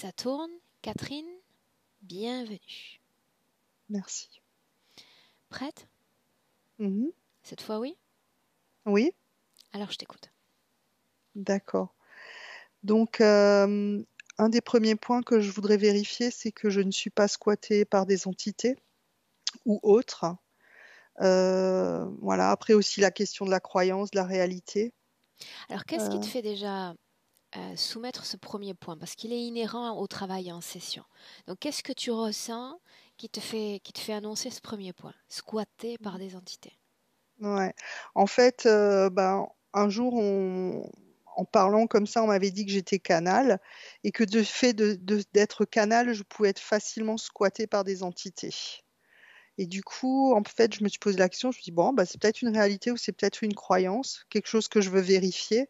Saturne, Catherine, bienvenue. Merci. Prête? Mhm. Cette fois, oui? Oui, Alors, je t'écoute. d'accord. Donc, un des premiers points que je voudrais vérifier, c'est que je ne suis pas squattée par des entités ou autres. Voilà. Après aussi la question de la croyance, de la réalité. Alors, qu'est-ce qui te Euh, fait déjà soumettre ce premier point? Parce qu'il est inhérent au travail en session. Donc, qu'est-ce que tu ressens qui te fait annoncer ce premier point? Squatté par des entités. ouais. En fait, ben, un jour, en parlant comme ça, on m'avait dit que j'étais canal et que de fait d'être canal, je pouvais être facilement squattée par des entités. Et du coup, en fait, je me suis posé la question, je me suis dit, bon, bah, c'est peut-être une réalité ou c'est peut-être une croyance, quelque chose que je veux vérifier,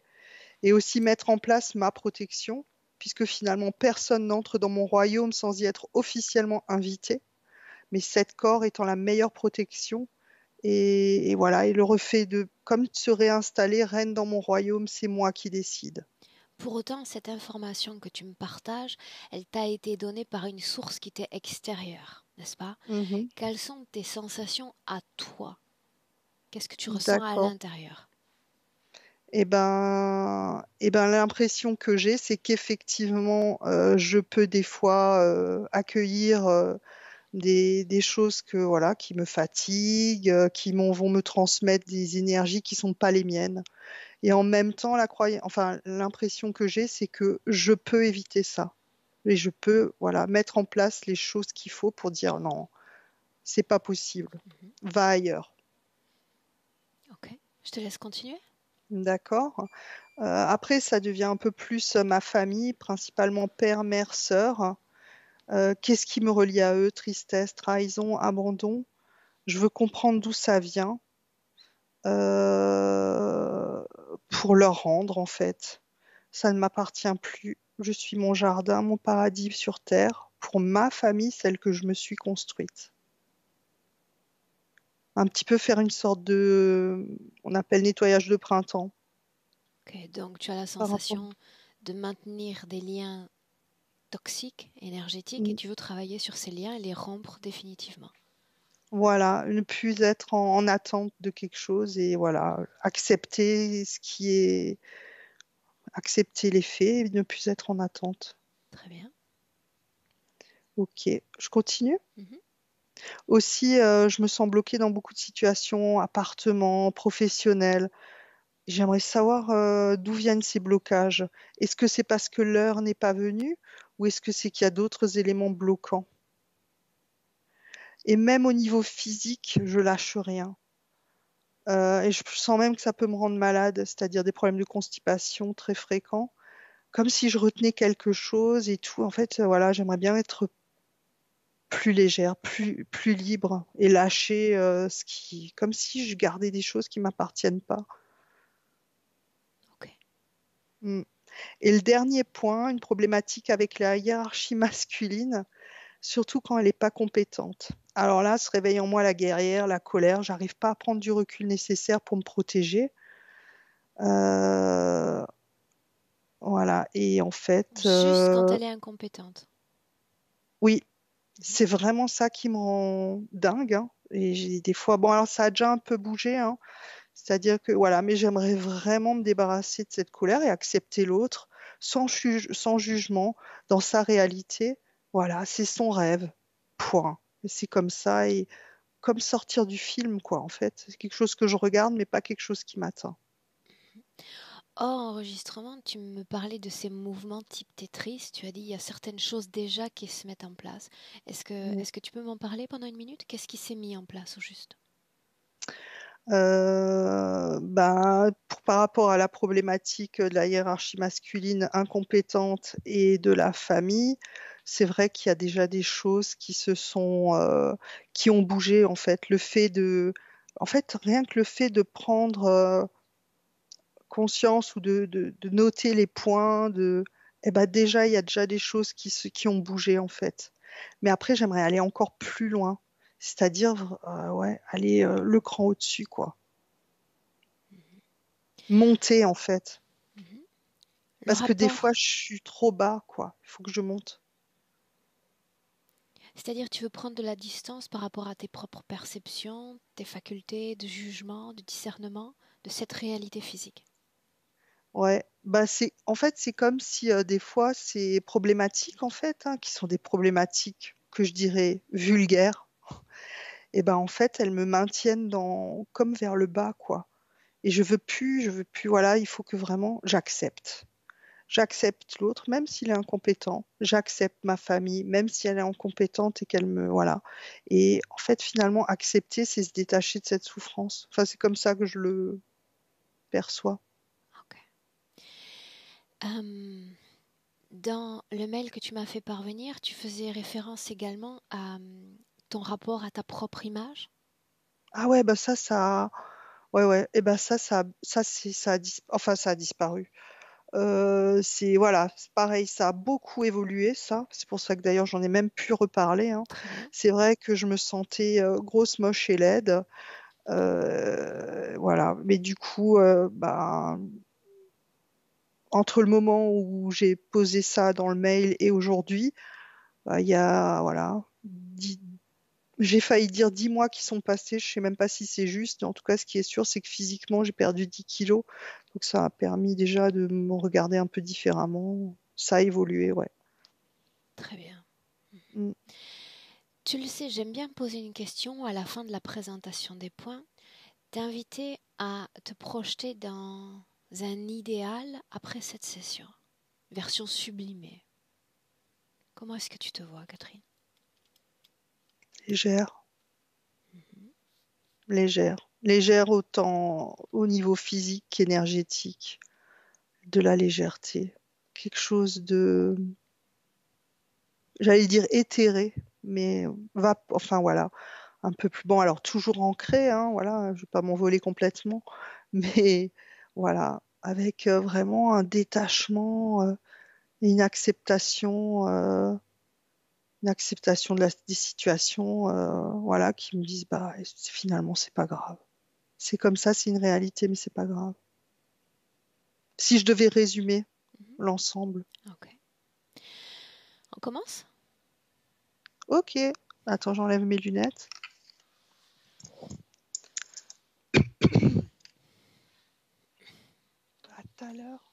et aussi mettre en place ma protection, puisque finalement, personne n'entre dans mon royaume sans y être officiellement invité, mais cet corps étant la meilleure protection. Et voilà, et le refait de, comme se réinstaller reine dans mon royaume, c'est moi qui décide. Pour autant, cette information que tu me partages, elle t'a été donnée par une source qui t'est extérieure, n'est-ce pas? Mhm. Quelles sont tes sensations à toi? Qu'est-ce que tu ressens à D'accord. l'intérieur? L'impression que j'ai, c'est qu'effectivement, je peux des fois accueillir des choses que voilà qui me fatiguent, vont me transmettre des énergies qui sont pas les miennes. Et en même temps, enfin l'impression que j'ai, c'est que je peux éviter ça. Et je peux voilà mettre en place les choses qu'il faut pour dire non, c'est pas possible. Mhm. Va ailleurs. Ok, je te laisse continuer. D'accord. Après, ça devient un peu plus ma famille, principalement père, mère, sœur. Qu'est-ce qui me relie à eux? Tristesse, trahison, abandon. Je veux comprendre d'où ça vient euh, pour leur rendre, en fait. Ça ne m'appartient plus. Je suis mon jardin, mon paradis sur terre, pour ma famille, celle que je me suis construite. Un petit peu faire une sorte de, on appelle nettoyage de printemps Ok, donc tu as la par rapport. sensation de maintenir des liens toxiques, énergétiques, et Mm. tu veux travailler sur ces liens et les rompre définitivement. Voilà, ne plus être en attente de quelque chose et voilà, accepter ce qui est, accepter les faits et ne plus être en attente. Très bien. Ok, je continue. Mhm. Aussi, je me sens bloquée dans beaucoup de situations, appartements, professionnels. J'aimerais savoir d'où viennent ces blocages. Est-ce que c'est parce que l'heure n'est pas venue ou est-ce que c'est qu'il y a d'autres éléments bloquants? Et même au niveau physique, je lâche rien. Et je sens même que ça peut me rendre malade, c'est-à-dire des problèmes de constipation très fréquents, comme si je retenais quelque chose et tout. En fait, voilà, j'aimerais bien être plus légère, plus libre et lâcher comme si je gardais des choses qui m'appartiennent pas. Ok. Mm. Et le dernier point, une problématique avec la hiérarchie masculine, surtout quand elle n'est pas compétente. Alors là, se réveille en moi la guerrière, la colère, j'arrive pas à prendre du recul nécessaire pour me protéger. Euh, voilà, et en fait, Juste quand elle est incompétente. oui, Mhm. c'est vraiment ça qui me rend dingue, hein. Et j'ai des fois, bon, alors ça a déjà un peu bougé, hein. C'est-à-dire que voilà, mais j'aimerais vraiment me débarrasser de cette colère et accepter l'autre sans jugement, dans sa réalité. Voilà, c'est son rêve. Point. Et c'est comme ça et comme sortir du film, quoi, en fait. C'est quelque chose que je regarde, mais pas quelque chose qui m'atteint. Hors enregistrement, tu me parlais de ces mouvements type Tetris. Tu as dit il y a certaines choses déjà qui se mettent en place. Mm. Est-ce que tu peux m'en parler pendant une minute? Qu'est-ce qui s'est mis en place au juste? Par rapport à la problématique de la hiérarchie masculine incompétente et de la famille, c'est vrai qu'il y a déjà des choses qui ont bougé en fait. En fait, rien que le fait de prendre conscience ou de noter les points, eh ben déjà, il y a déjà des choses qui ont bougé en fait. Mais après, j'aimerais aller encore plus loin, c'est-à-dire, ouais, aller le cran au-dessus, quoi. Mhm. Monter en fait. Mhm. Le Parce que des fois, rapport, je suis trop bas, quoi. Il faut que je monte. C'est-à-dire, tu veux prendre de la distance par rapport à tes propres perceptions, tes facultés de jugement, de discernement, de cette réalité physique. Ouais, bah en fait, c'est comme si des fois, ces problématiques, en fait, hein, qui sont des problématiques que je dirais vulgaires, et ben en fait, elles me maintiennent comme vers le bas, quoi. Et je veux plus, voilà, il faut que vraiment j'accepte. J'accepte l'autre, même s'il est incompétent. J'accepte ma famille, même si elle est incompétente et qu'elle me, voilà. Et en fait, finalement, accepter, c'est se détacher de cette souffrance. Enfin, c'est comme ça que je le perçois. Ok. Dans le mail que tu m'as fait parvenir, tu faisais référence également à ton rapport à ta propre image. Ah ouais, bah ouais, ouais. Et ben enfin, ça a disparu. C'est voilà, c'est pareil, ça a beaucoup évolué, ça. C'est pour ça que d'ailleurs j'en ai même pu reparler, hein. Très bien. C'est vrai que je me sentais grosse, moche et laide. Voilà. Mais du coup, bah, entre le moment où j'ai posé ça dans le mail et aujourd'hui, bah, il y a voilà, j'ai failli dire 10 mois qui sont passés, je sais même pas si c'est juste. En tout cas, ce qui est sûr, c'est que physiquement, j'ai perdu 10 kilos. Donc ça a permis déjà de me regarder un peu différemment. Ça a évolué, ouais. Très bien. Mm. Tu le sais, j'aime bien poser une question à la fin de la présentation des points, t'inviter à te projeter dans un idéal après cette session, version sublimée. Comment est-ce que tu te vois, Catherine? Légère, Mhm. légère. Légère autant au niveau physique qu'énergétique. De la légèreté. Quelque chose de, j'allais dire éthéré, mais enfin voilà, un peu plus bon. Alors toujours ancré, hein, voilà, je vais pas m'envoler complètement, mais voilà, avec vraiment un détachement, et une acceptation des situations, voilà, qui me disent bah finalement c'est pas grave. C'est comme ça, c'est une réalité, mais c'est pas grave. Si je devais résumer Mhm. l'ensemble. Ok. On commence? Ok, attends, j'enlève mes lunettes. À tout à l'heure.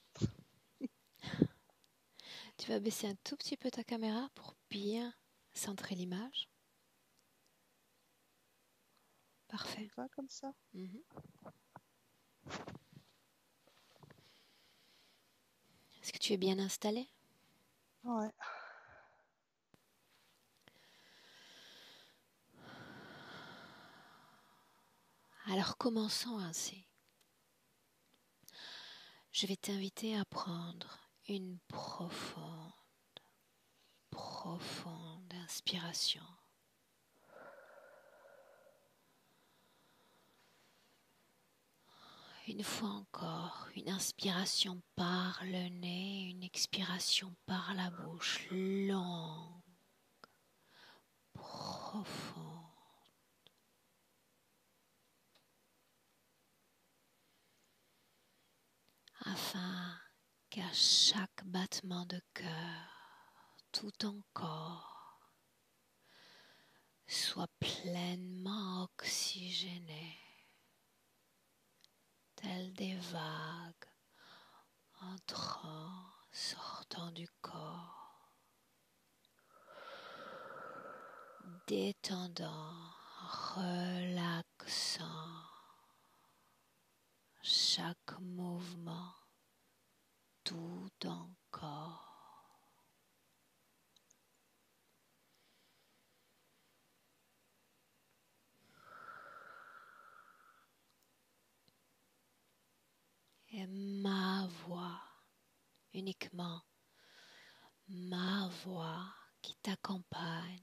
Tu vas baisser un tout petit peu ta caméra pour bien centrer l'image. Ça Parfait. te va comme ça? Mhm. Est-ce que tu es bien installé? Ouais. Alors commençons ainsi. Je vais t'inviter à prendre une profonde inspiration. Une fois encore, une inspiration par le nez, une expiration par la bouche, longue, profonde. Afin qu'à chaque battement de cœur, tout ton corps soit pleinement oxygéné, tel des vagues entrant, sortant du corps, détendant, relaxant chaque mouvement, tout ton corps. Et ma voix, uniquement ma voix qui t'accompagne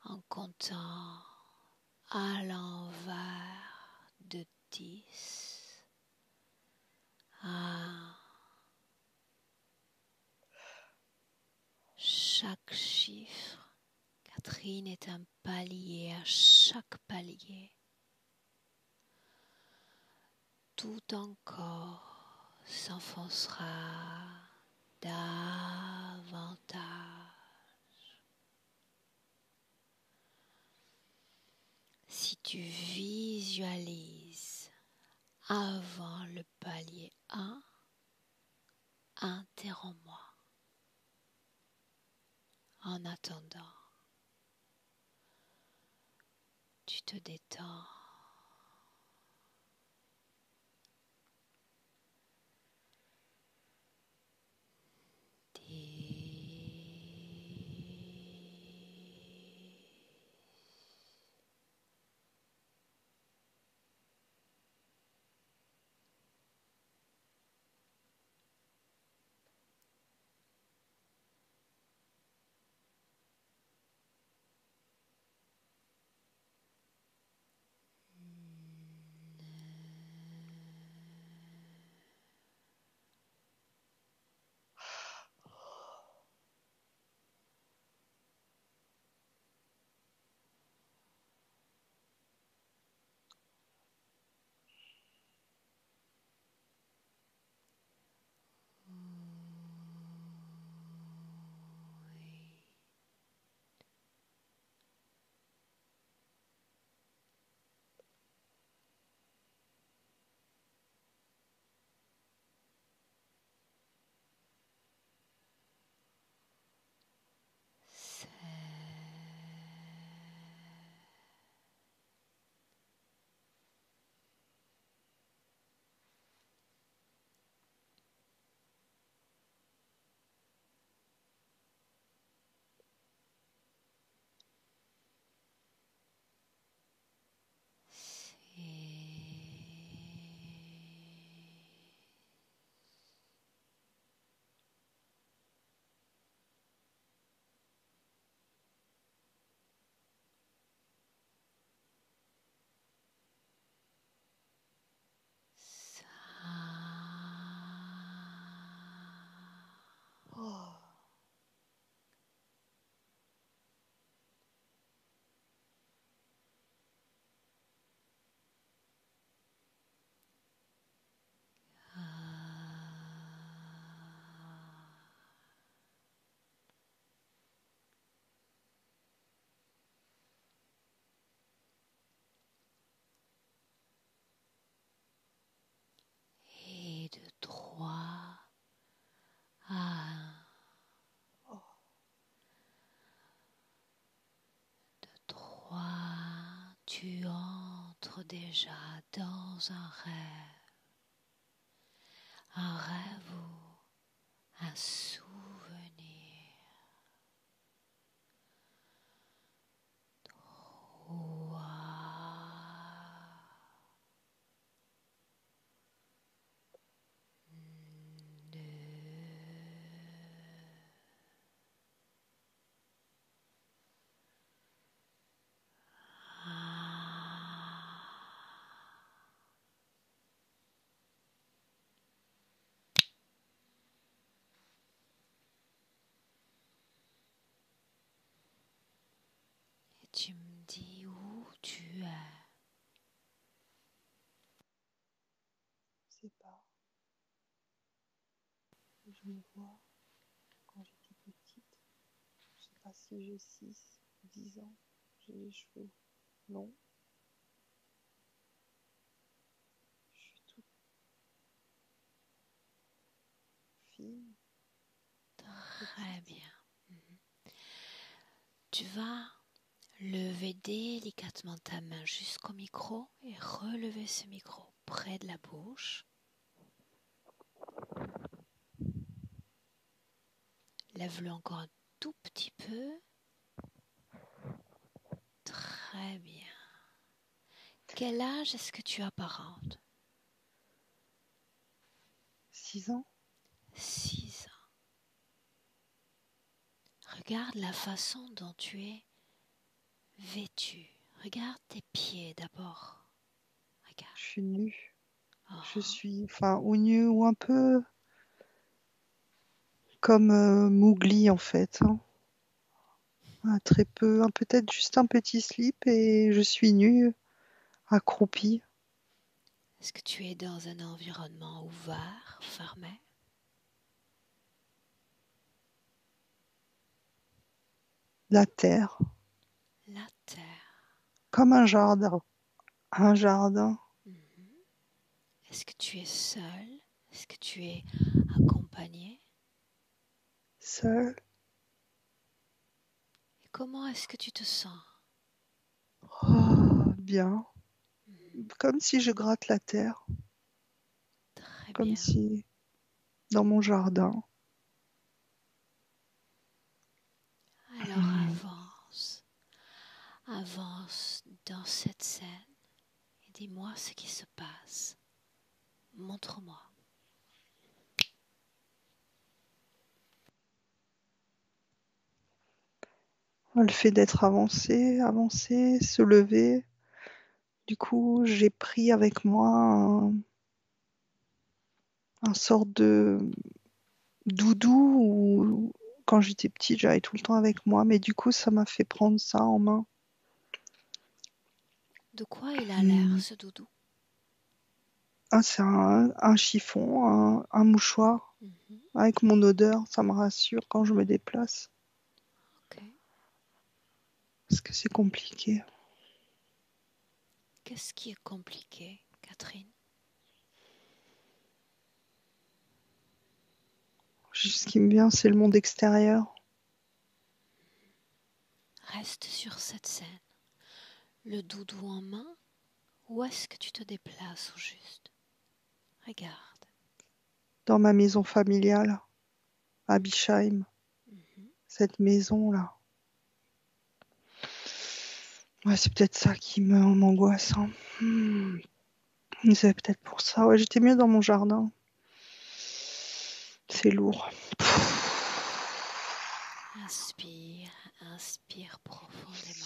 en comptant à l'envers de 10 à chaque chiffre. Catherine est un palier, à chaque palier, tout ton corps s'enfoncera davantage visualise avant le palier 1, interromps-moi. En attendant, tu te détends. Et de 3 à 1. De 3, tu entres déjà dans un rêve ou un souvenir. 3, 2, 1. Et tu me dis où tu es. Je sais pas. Je me vois quand j'étais petite. Je sais pas si j'ai 6 ou 10 ans. J'ai les cheveux longs. Je suis toute fine. Très bien. Tu vas lever délicatement ta main jusqu'au micro et relever ce micro près de la bouche. Lève-le encore un tout petit peu. Très bien. Quel âge est-ce que tu apparentes? 6 ans. 6 ans. Regarde la façon dont tu es vêtu. Regarde tes pieds d'abord. Regarde. Je suis nue. Oh. Je suis, ou nue ou un peu comme Mowgli en fait. Hein. Très peu, peut-être juste un petit slip et je suis nue, accroupie. Est-ce que tu es dans un environnement ouvert, fermé? La terre, La terre. comme un jardin. Un jardin. Mhm. Est-ce que tu es seul? Est-ce que tu es accompagné? Seul. Et comment est-ce que tu te sens? Oh, bien. Mhm. Comme si je gratte la terre. Très Comme bien. si dans mon jardin. Alors avance, avance dans cette scène et dis-moi ce qui se passe. Montre-moi. Le fait d'être avancé, se lever. Du coup, j'ai pris avec moi un sort de doudou où, quand j'étais petite, j'avais tout le temps avec moi. Mais du coup, ça m'a fait prendre ça en main. De quoi il a l'air, Hmm. ce doudou? Ah, c'est un chiffon, un mouchoir Mhm. avec mon odeur. Ça me rassure quand je me déplace. Ok. Parce que c'est compliqué. Qu'est-ce qui est compliqué, Catherine? Ce qui me vient, c'est le monde extérieur. Reste sur cette scène. Le doudou en main, où est-ce que tu te déplaces au juste? Regarde. Dans ma maison familiale, à Bischheim. Mhm. Cette maison-là. Ouais, c'est peut-être ça qui m'angoisse. Hein. C'est peut-être pour ça. Ouais, j'étais mieux dans mon jardin. C'est lourd. Inspire, inspire profondément.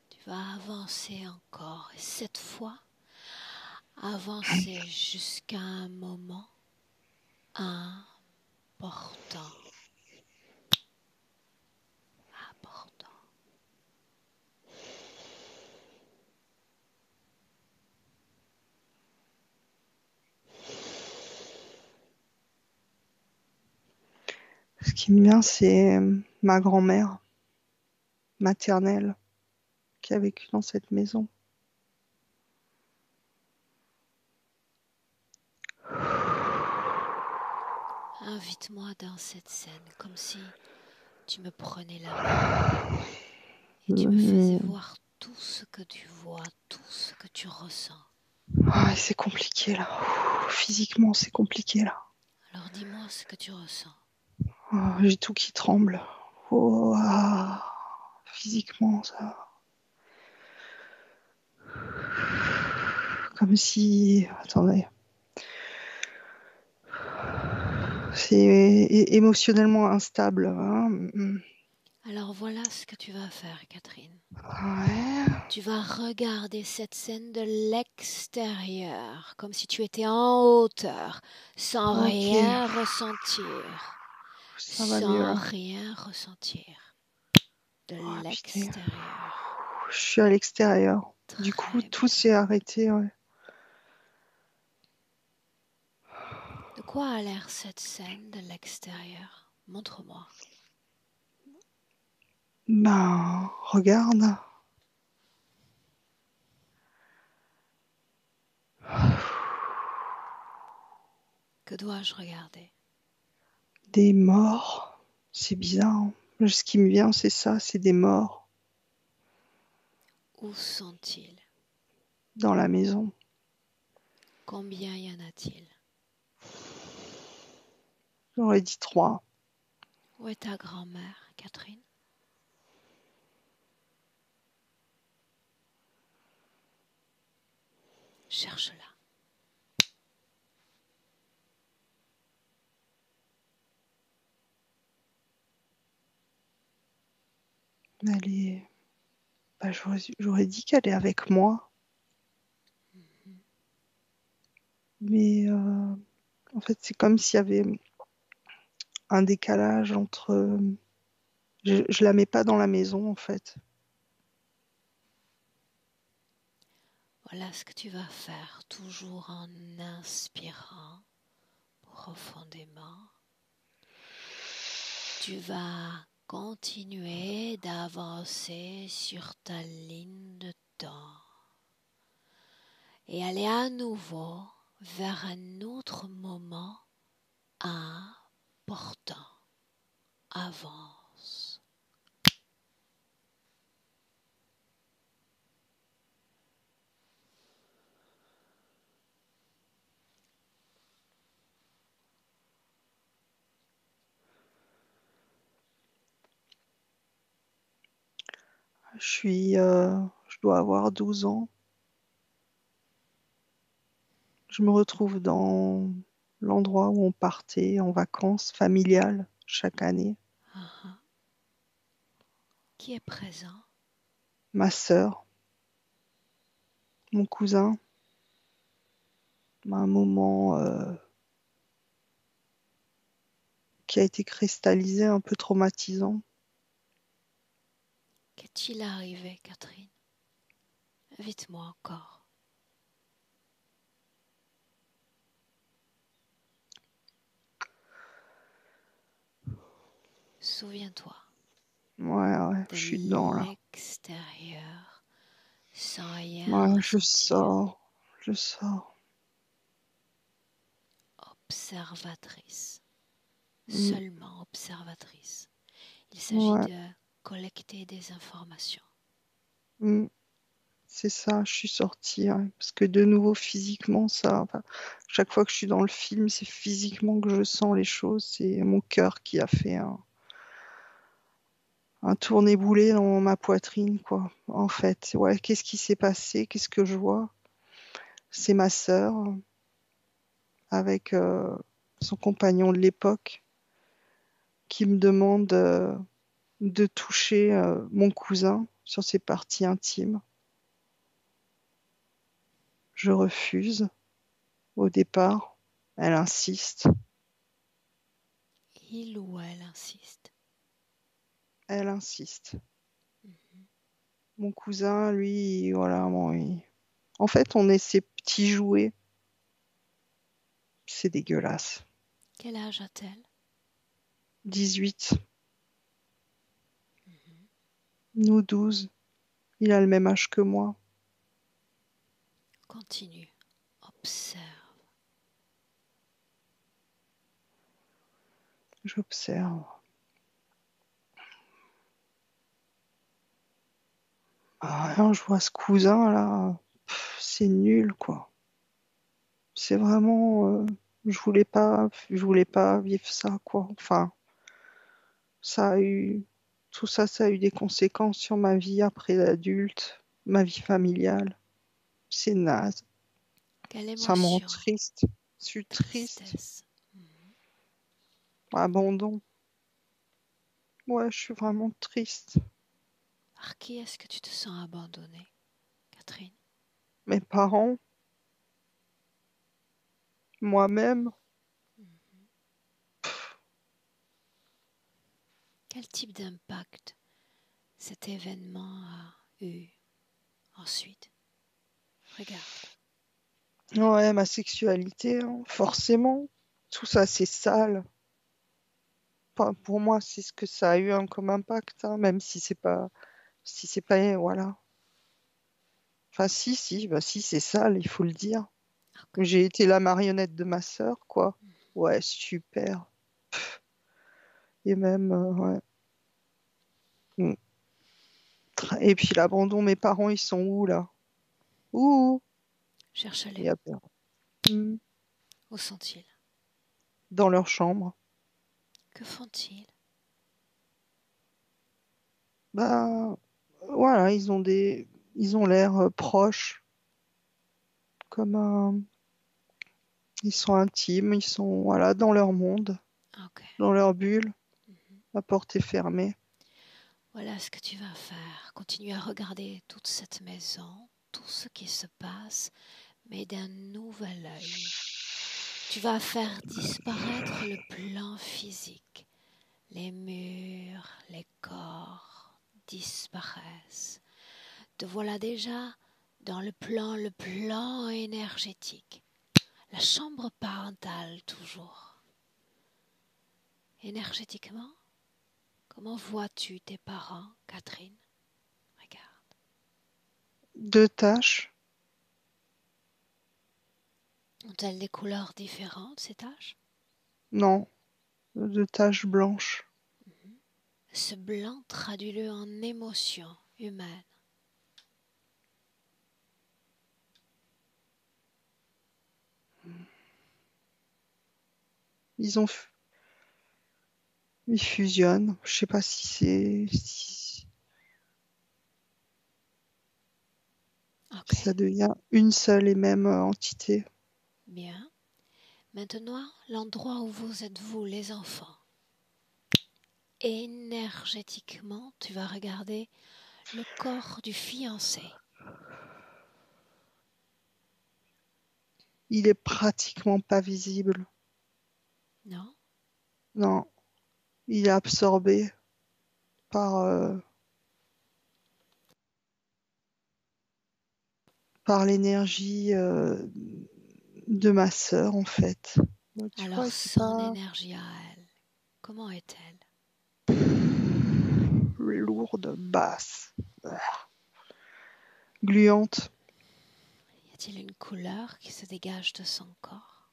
Tu vas avancer encore et cette fois, avancer jusqu'à un moment important. Important. Ce qui me vient, c'est ma grand-mère maternelle qui a vécu dans cette maison. Invite-moi dans cette scène comme si tu me prenais la main et tu me faisais voir tout ce que tu vois, tout ce que tu ressens. Ah, c'est compliqué là. Physiquement, c'est compliqué là. Alors dis-moi ce que tu ressens. Ah, j'ai tout qui tremble. Oh, ah, physiquement, ça. Comme si. Attendez. C'est émotionnellement instable. Hein. Alors voilà ce que tu vas faire, Catherine. Ouais. Tu vas regarder cette scène de l'extérieur, comme si tu étais en hauteur, sans Ok. rien ressentir. Ça va mieux Sans là. rien ressentir. De Oh putain. l'extérieur. Je suis à l'extérieur. Du coup, Très tout bien. s'est arrêté. Ouais. De quoi a l'air cette scène de l'extérieur? Montre-moi. Ben, regarde. Que dois-je regarder? Des morts. C'est bizarre. Hein. Ce qui me vient, c'est ça, c'est des morts Où sont-ils? dans la maison. Combien y en a-t-il? J'aurais dit 3. Où est ta grand-mère, Catherine? Cherche-la. Elle est... ben, j'aurais dit qu'elle est avec moi. Mais en fait, c'est comme s'il y avait un décalage entre... je la mets pas dans la maison, en fait. Voilà ce que tu vas faire, toujours en inspirant profondément. Tu vas continuer d'avancer sur ta ligne de temps et aller à nouveau vers un autre moment important. Avance. Je dois avoir 12 ans. Je me retrouve dans l'endroit où on partait en vacances familiales chaque année. Uh-huh. Qui est présent? Ma sœur, mon cousin, un moment qui a été cristallisé, un peu traumatisant. Qu'est-il arrivé, Catherine? Invite-moi encore. Souviens-toi. Ouais, De je suis dedans là. l'extérieur, sans rien Ouais, ressentir. je sors. Observatrice. Mm, Seulement observatrice. Il s'agit ouais, de collecter des informations. mm, c'est ça, je suis sortie. Ouais, parce que de nouveau, physiquement, chaque fois que je suis dans le film, c'est physiquement que je sens les choses. C'est mon cœur qui a fait un tourné-boulet dans ma poitrine, quoi. En fait, ouais, qu'est-ce qui s'est passé? Qu'est-ce que je vois? C'est ma sœur avec son compagnon de l'époque qui me demande de toucher mon cousin sur ses parties intimes. Je refuse au départ. Elle insiste. Il ou elle insiste. Elle insiste. Mhm. Mon cousin, lui, voilà, en fait, on est ses petits jouets. C'est dégueulasse. Quel âge a-t-elle? 18. Mhm. Nous 12. Il a le même âge que moi. Continue. Observe. J'observe. Ah, rien, je vois ce cousin là. C'est nul, quoi. C'est vraiment. Je voulais pas vivre ça, quoi. Enfin, ça a eu. Tout ça, ça a eu des conséquences sur ma vie après l'adulte, ma vie familiale. C'est naze. Quelle Ça me rend émotion? triste. Je suis triste. Tristesse. Mhm. Abandon. Ouais, je suis vraiment triste. Par qui est-ce que tu te sens abandonnée, Catherine? Mes parents, moi-même, Mhm. Quel type d'impact cet événement a eu ensuite? Regarde. ouais, ma sexualité, hein, forcément. Tout ça, c'est sale. Enfin, pour moi, c'est ce que ça a eu comme impact, hein, même si c'est pas, voilà. Enfin, bah si, c'est sale, il faut le dire. Ok. J'ai été la marionnette de ma sœur, quoi. Ouais, super. Et même, ouais. Mm. Et puis l'abandon, mes parents, ils sont où, là? Où? Il Cherche-les. y a peur. Mm. Où sont-ils? Dans leur chambre. Que font-ils? Bah, voilà, ils ont l'air proches, comme ils sont intimes, ils sont, voilà, dans leur monde, Ok. dans leur bulle, Mhm. la porte est fermée. Voilà ce que tu vas faire. Continue à regarder toute cette maison, tout ce qui se passe, mais d'un nouvel œil. Tu vas faire disparaître le plan physique. Les murs, les corps disparaissent. Te voilà déjà dans le plan énergétique. La chambre parentale toujours. Énergétiquement, Comment vois-tu tes parents, Catherine? Regarde. 2 taches. Ont-elles des couleurs différentes, ces taches? Non, 2 taches blanches. Ce blanc, traduis-le en émotion humaine. Ils fusionnent. Je sais pas si c'est si Ok, ça devient une seule et même entité. bien. Maintenant, l'endroit où vous êtes, vous, les enfants. Énergétiquement, tu vas regarder le corps du fiancé. Il est pratiquement pas visible. Non? Non, il est absorbé par par l'énergie de ma sœur en fait. Tu Alors vois, c'est son pas énergie à elle, comment est-elle? lourde, basse, gluante. Y a-t-il une couleur qui se dégage de son corps?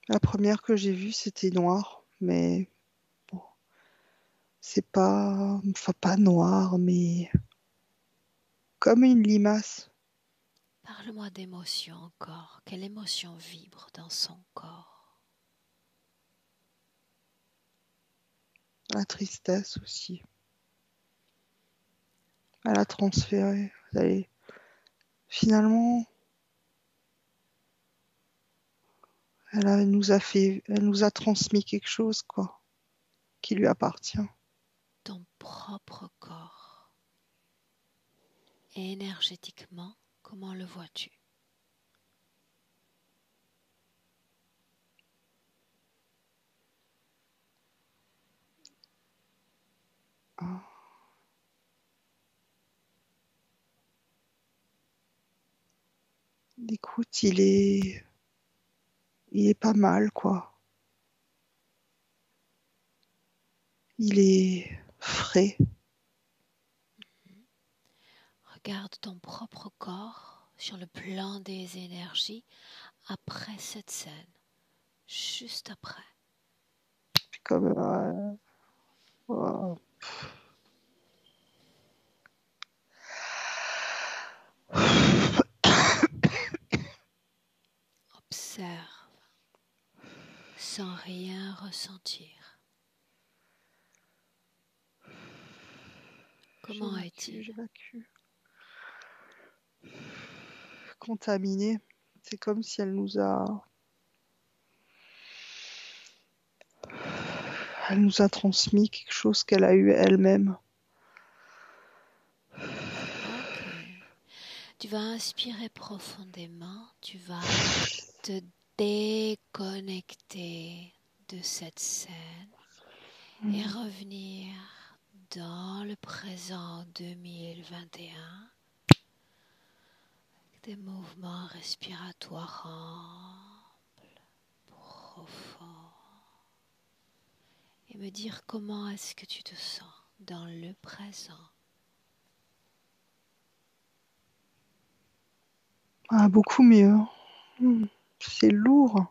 La première que j'ai vue, c'était noir, mais bon, c'est pas, enfin pas noir, mais comme une limace. Parle-moi d'émotion encore. Quelle émotion vibre dans son corps? La tristesse aussi. Elle a transféré. Finalement, elle nous a transmis quelque chose, quoi, qui lui appartient. Ton propre corps. Et énergétiquement, comment le vois-tu? Ah. Écoute, il est pas mal, quoi. Il est frais. Regarde ton propre corps sur le plan des énergies après cette scène, juste après. Comme, euh, Observe sans rien ressentir. Comment est-il? j'évacue. Contaminée. C'est comme si elle nous a transmis quelque chose qu'elle a eu elle-même. Ok. Tu vas inspirer profondément, tu vas te déconnecter de cette scène et revenir dans le présent 2021 avec des mouvements respiratoires amples, profonds et me dire comment est-ce que tu te sens dans le présent. Ah, beaucoup mieux. C'est lourd.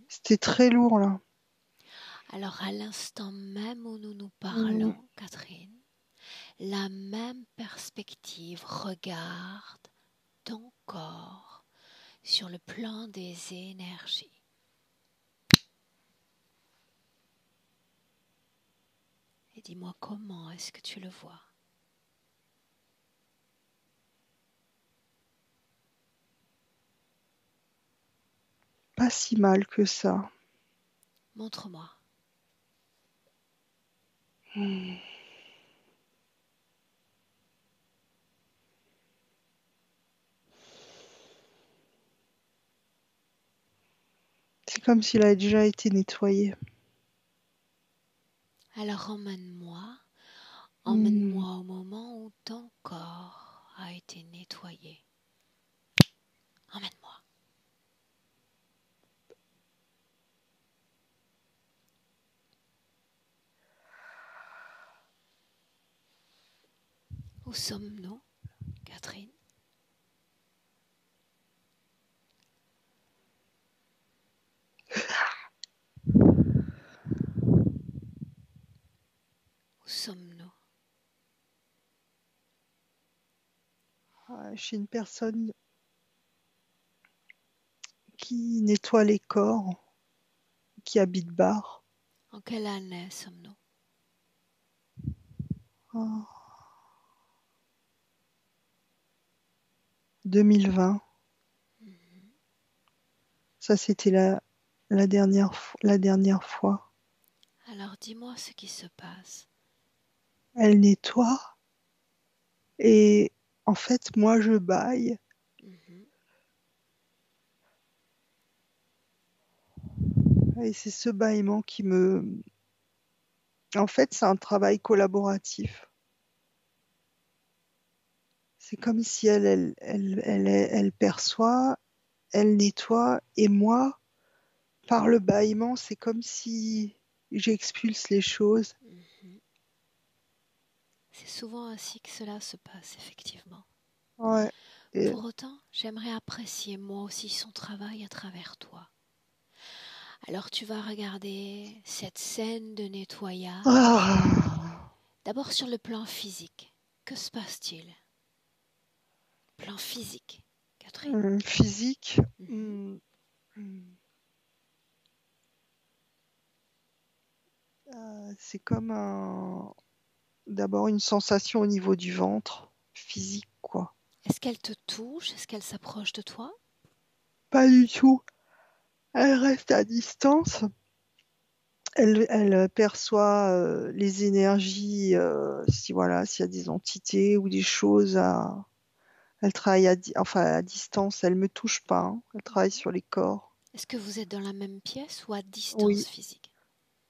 C'était très lourd là. Alors à l'instant même où nous nous Mm. parlons, Catherine, la même perspective regarde ton corps sur le plan des énergies. Et dis-moi comment est-ce que tu le vois. Pas si mal que ça. Montre-moi. C'est comme s'il avait déjà été nettoyé. Alors Mm. emmène-moi au moment où ton corps a été nettoyé. Emmène-moi. Où sommes-nous, Catherine? Où sommes-nous? Chez une personne qui nettoie les corps, qui habite bar. En quelle année sommes-nous? Oh, 2020. Ça, c'était la dernière fois. Alors dis-moi ce qui se passe. Elle nettoie et en fait, moi, je baille. Mhm. Et c'est ce bâillement qui me... En fait, c'est un travail collaboratif. C'est comme si elle perçoit, elle nettoie et moi, par le bâillement, c'est comme si j'expulse les choses. Mhm. C'est souvent ainsi que cela se passe, effectivement. Ouais. Et... Pour autant, j'aimerais apprécier moi aussi son travail à travers toi. Alors tu vas regarder cette scène de nettoyage. Ah. D'abord sur le plan physique. Que se passe-t-il? Plan physique, Catherine. Physique. Mhm. C'est comme d'abord une sensation au niveau du ventre, physique, quoi. Est-ce qu'elle te touche? Est-ce qu'elle s'approche de toi? Pas du tout. Elle reste à distance. Elle perçoit les énergies, si voilà, s'il y a des entités ou des choses à. Elle travaille enfin, à distance. Elle me touche pas, hein. Elle travaille sur les corps. Est-ce que vous êtes dans la même pièce ou à Oui, distance physique?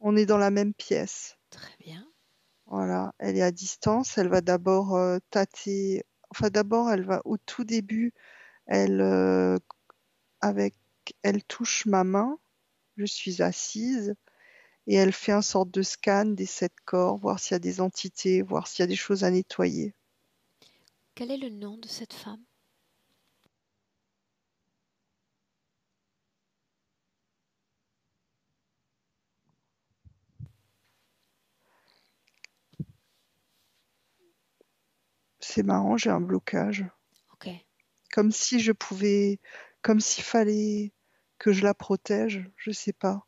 on est dans la même pièce. Très bien. Voilà, elle est à distance. Elle va d'abord tâter. Enfin, d'abord, elle va au tout début. Elle, avec, elle touche ma main. Je suis assise et elle fait un sorte de scan des 7 corps, voir s'il y a des entités, voir s'il y a des choses à nettoyer. Quel est le nom de cette femme? C'est marrant, j'ai un blocage. Ok. Comme si je pouvais, comme s'il fallait que je la protège, je sais pas.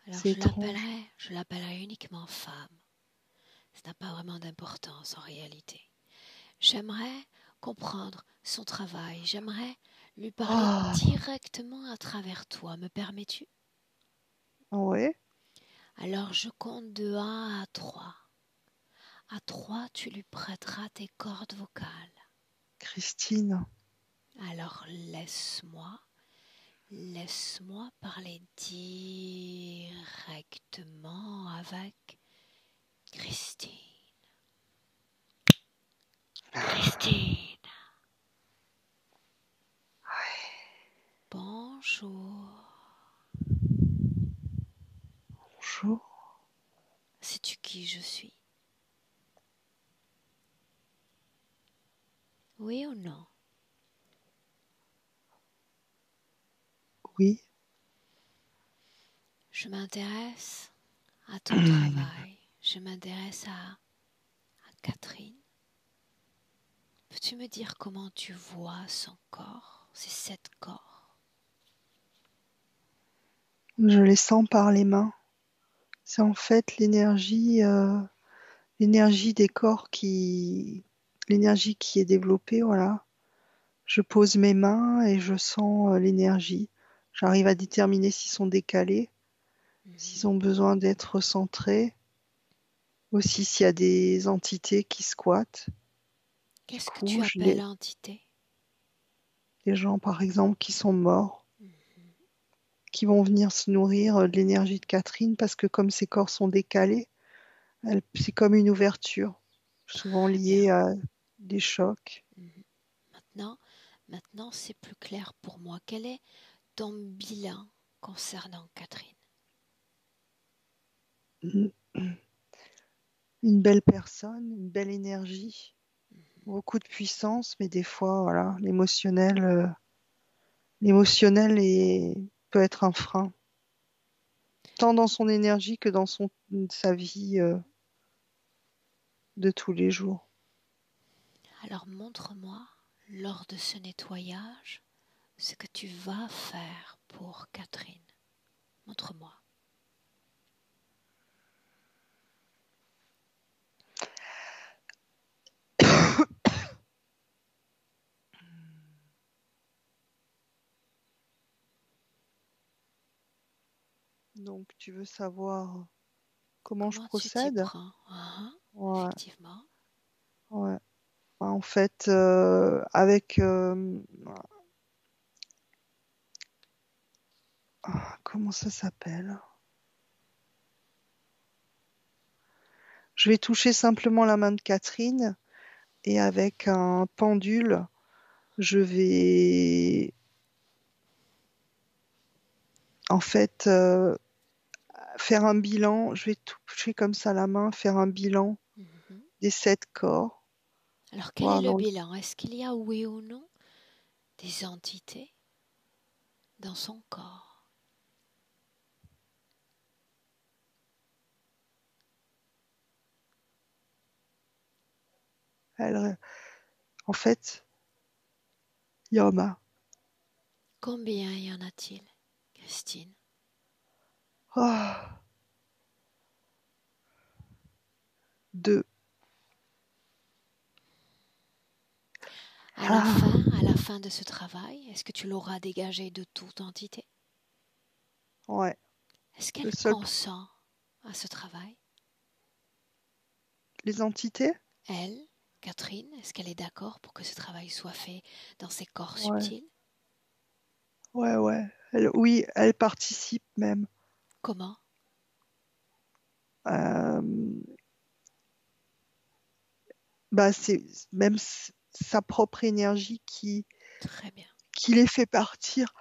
Alors C'est étrange. je l'appellerai uniquement femme. Ça n'a pas vraiment d'importance en réalité. J'aimerais comprendre son travail. J'aimerais lui parler Ah, directement à travers toi. Me permets-tu? ouais, Alors je compte de 1 à 3. À 3, tu lui prêteras tes cordes vocales. Christine. Alors laisse-moi parler directement avec Christine. Christine, bonjour. Bonjour. Sais-tu qui je suis? Oui ou non? Oui. Je m'intéresse à ton travail. Je m'intéresse à Catherine. Peux-tu me dire comment tu vois son corps, ces 7 corps? Je les sens par les mains. C'est en fait l'énergie des corps l'énergie qui est développée, voilà. Je pose mes mains et je sens l'énergie. J'arrive à déterminer s'ils sont décalés, s'ils Mhm. ont besoin d'être centrés, aussi s'il y a des entités qui squattent. Du Qu'est-ce que tu coup, appelles entité? des gens, par exemple, qui sont morts, Mhm. qui vont venir se nourrir de l'énergie de Catherine parce que comme ces corps sont décalés, c'est comme une ouverture, souvent Très bien. liée à des chocs. Mhm. Maintenant, c'est plus clair pour moi. Quel est ton bilan concernant Catherine? Une belle personne, une belle énergie. beaucoup de puissance, mais des fois, voilà, peut être un frein, tant dans son énergie que dans sa vie de tous les jours. Alors montre-moi, lors de ce nettoyage, ce que tu vas faire pour Catherine. Montre-moi. Donc, tu veux savoir comment je Comment tu t'y procède? prends? Ouais, Effectivement. ouais. En fait, avec comment ça s'appelle? Je vais toucher simplement la main de Catherine et avec un pendule, je vais en fait faire un bilan. Je vais toucher comme ça la main, faire un bilan Mhm. des 7 corps. Alors quel est Voir le dans bilan? Est-ce qu'il y a, oui ou non, des entités dans son corps? elle, en fait, il y en a. Combien y en a-t-il, Christine? Oh, 2. À la fin de ce travail, est-ce que tu l'auras dégagé de toute entité? Ouais. Est-ce Le qu'elle seul, consent à ce travail? les entités? Elle, Catherine, est-ce qu'elle est d'accord pour que ce travail soit fait dans ses corps Ouais, subtils? ouais, ouais. Oui, elle participe même. Comment? Euh, Bah, c'est même sa propre énergie Très bien. qui les fait partir.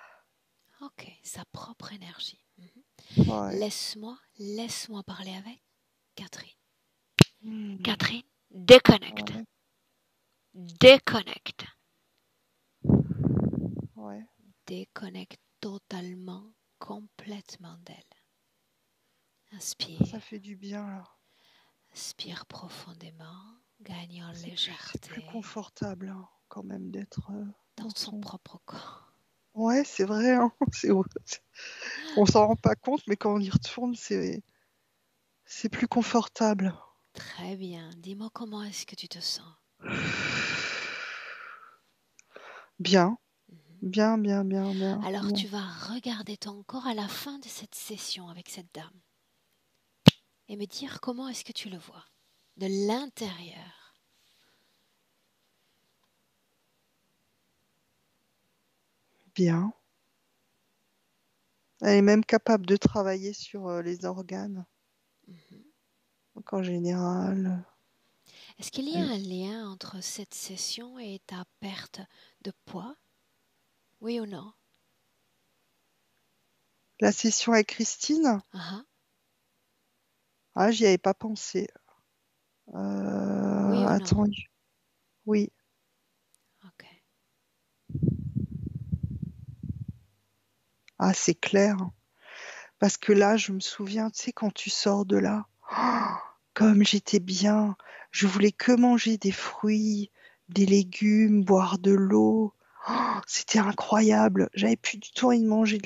Ok, sa propre énergie. Ouais. Laisse-moi parler avec Catherine. Hmm. Catherine, déconnecte. Ouais, Déconnecte. ouais. Déconnecte totalement, complètement d'elle. Ça Inspire. fait du bien là. Inspire profondément, gagne en C'est plus légèreté confortable hein, quand même d'être dans dans son son. propre corps. Ouais, c'est vrai. Hein. On s'en rend pas compte, mais quand on y retourne, c'est plus confortable. Très bien. Dis-moi comment est-ce que tu te sens. Bien, Mhm. bien, bien, bien, bien, Alors bien. tu vas regarder ton corps à la fin de cette session avec cette dame et me dire comment est-ce que tu le vois de l'intérieur. Bien. Elle est même capable de travailler sur les organes. Mhm. Donc en général, Est-ce qu'il y a elle- un lien entre cette session et ta perte de poids? Oui ou non? la session avec Christine, Ah, ah, j'y avais pas pensé. oui ou non? Attends, oui. Ok. Ah, c'est clair. Parce que là, je me souviens, tu sais, quand tu sors de là, comme j'étais bien, je voulais que manger des fruits, des légumes, boire de l'eau. C'était incroyable. J'avais plus du tout envie de manger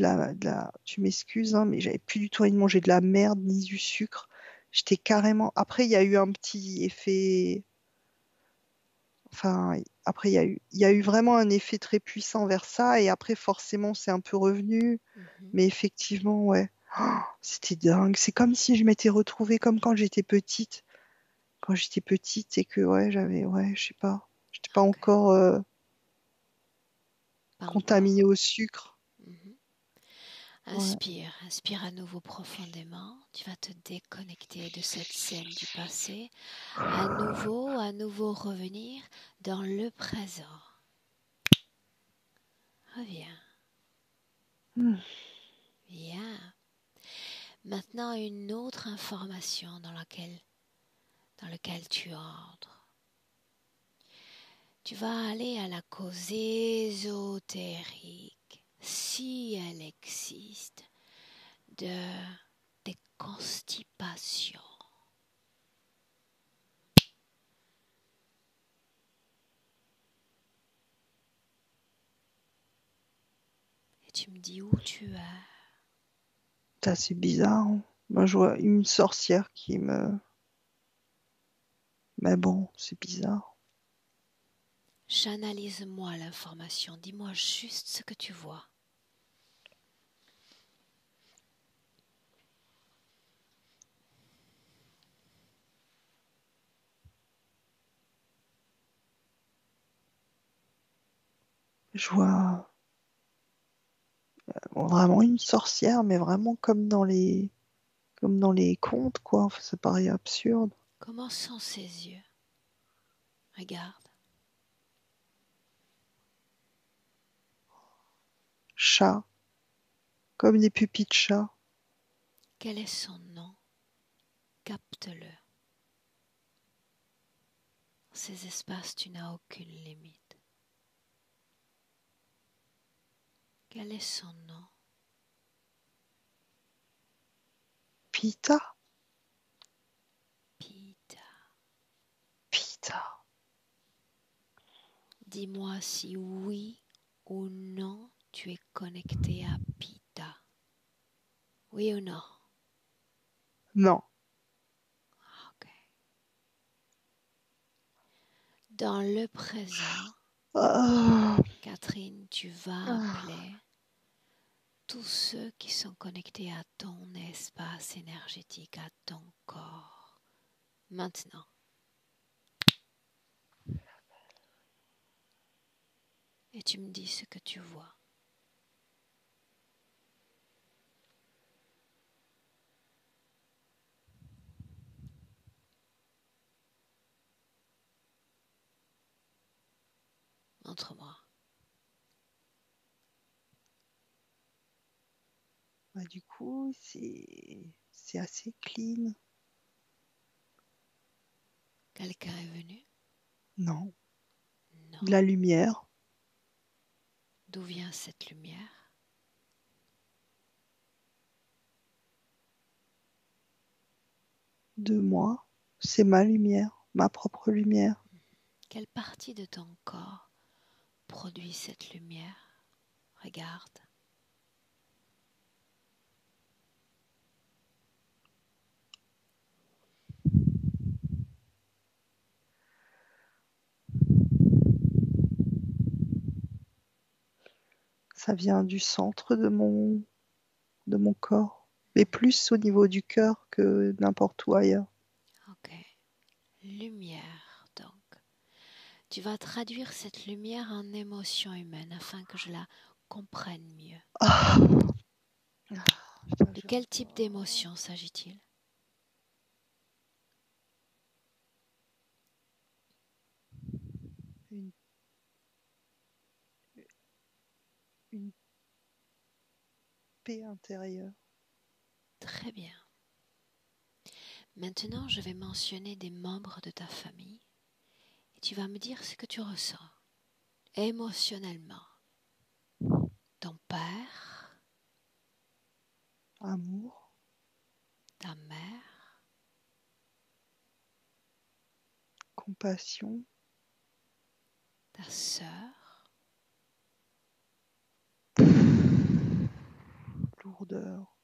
tu m'excuses, hein, mais j'avais plus du tout envie de manger de la merde ni du sucre. J'étais carrément. Après, il y a eu un petit effet. Enfin, après, il y a eu vraiment un effet très puissant vers ça, et après, forcément, c'est un peu revenu. Mhm. Mais effectivement, ouais. C'était dingue. C'est comme si je m'étais retrouvée comme quand j'étais petite. Quand j'étais petite et que, ouais, ouais, je sais pas. J'étais pas Ok. encore Pas contaminée encore. au sucre. Mhm. Ouais. Inspire à nouveau profondément. Tu vas te déconnecter de cette scène du passé. À nouveau revenir dans le présent. Reviens. Hmm. Bien. Maintenant, une autre information dans laquelle tu entres. Tu vas aller à la cause ésotérique, si elle existe, des constipations. Et tu me dis où tu es. C'est assez bizarre. Hein. Moi, je vois une sorcière qui me... Mais bon, c'est bizarre. J'analyse-moi l'information. Dis-moi juste ce que tu vois. Je vois vraiment une sorcière, mais vraiment comme dans les contes, quoi. Enfin, ça paraît absurde. Comment sont ses yeux? Regarde. Chat, comme des pupilles de chat. Quel est son nom? Capte-le. Dans ces espaces, tu n'as aucune limite. Quel est son nom? Pita, Pita. Pita. Dis-moi si oui ou non tu es connecté à Pita. Oui ou non? Non. Ok. Dans le présent, Ah, Catherine, tu vas ah. appeler tous ceux qui sont connectés à ton espace énergétique, à ton corps. Maintenant. Et tu me dis ce que tu vois. Montre-moi. Bah, du coup, c'est assez clean. Quelqu'un est venu? Non. Non. De la lumière. D'où vient cette lumière? De moi. C'est ma lumière, ma propre lumière. Quelle partie de ton corps produit cette lumière? Regarde. Ça vient du centre de mon corps. Mais plus au niveau du cœur que n'importe où ailleurs. Ok. Lumière, donc. Tu vas traduire cette lumière en émotion humaine afin que je la comprenne mieux. Ah, putain, De quel type d'émotion s'agit-il? une, une paix intérieure. Très bien. Maintenant, je vais mentionner des membres de ta famille et tu vas me dire ce que tu ressens émotionnellement. Ton père, Amour, ta mère, compassion, ta sœur, lourdeur.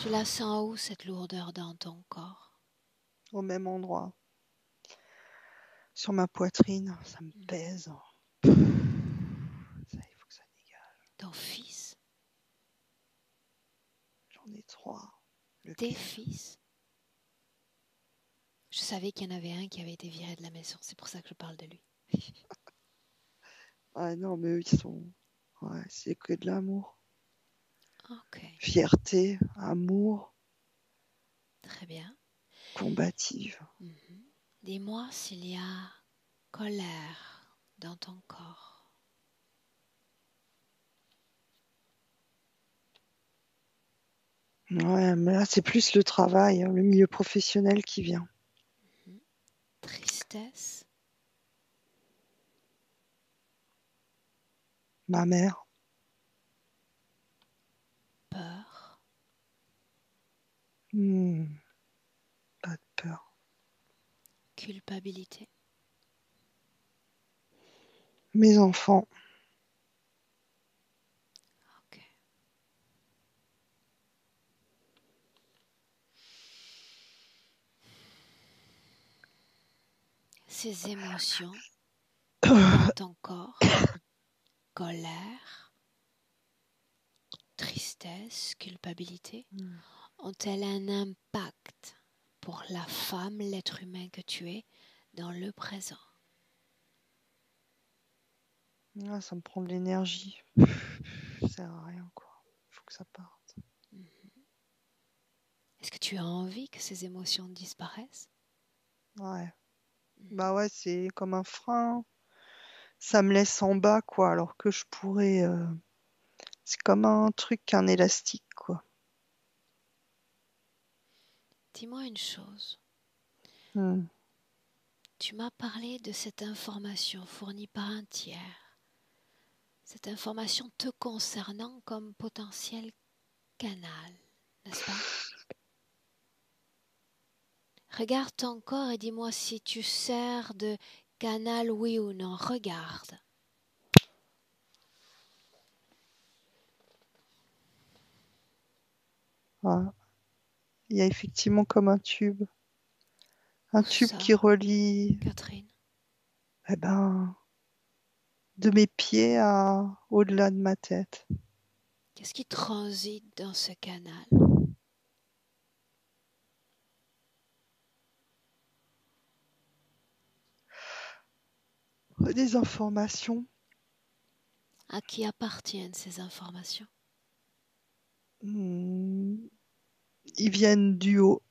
tu la sens où cette lourdeur dans ton corps? Au même endroit. Sur ma poitrine, ça me pèse. Ça, il faut que ça dégage. Ton fils, J'en ai 3. tes Lequel? fils. Je savais qu'il y en avait un qui avait été viré de la maison, c'est pour ça que je parle de lui. Ah non, mais eux, ils sont... Ouais, c'est que de l'amour. Ok, Fierté, amour, très bien. combative. Mhm. Dis-moi s'il y a colère dans ton corps. Ouais, mais là, c'est plus le travail, hein, le milieu professionnel qui vient. Mhm. tristesse, Ma mère. peur, Pas de peur. culpabilité, Mes enfants. ok. Ces émotions dans ton corps, colère, tristesse, culpabilité, ont-elles un impact pour la femme, l'être humain que tu es, dans le présent? Ah, ça me prend de l'énergie. Ça sert à rien, quoi. Il faut que ça parte. Est-ce que tu as envie que ces émotions disparaissent? Ouais. Bah ouais, c'est comme un frein. Ça me laisse en bas, quoi, alors que je pourrais... C'est comme un truc, un élastique, quoi. Dis-moi une chose. Hmm. Tu m'as parlé de cette information fournie par un tiers. Cette information te concernant comme potentiel canal, n'est-ce pas? Regarde ton corps et dis-moi si tu sers de canal, oui ou non. Regarde. Ouais. Il y a effectivement comme un tube. Un Où tube ça, qui relie, Catherine? eh ben, de mes pieds à au-delà de ma tête. Qu'est-ce qui transite dans ce canal? Des informations. À qui appartiennent ces informations? Hmm. Ils viennent du haut.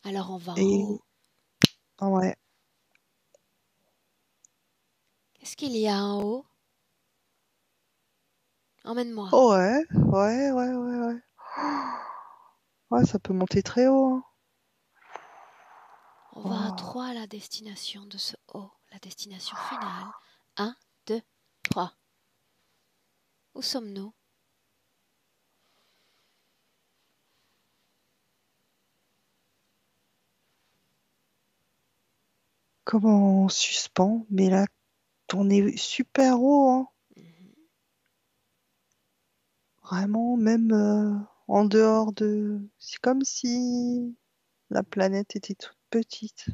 Alors on va en Et haut. ouais. Qu'est-ce qu'il y a en haut? Emmène-moi. Oh ouais, ouais, ouais, ouais, ouais. Ouais, ça peut monter très haut, hein. On va à Oh. 3 à la destination de ce haut, la destination finale. 1, 2, 3. Où sommes-nous? Comme en suspens, mais là, on est super haut, hein. Vraiment, même en dehors de... C'est comme si la planète était toute petite.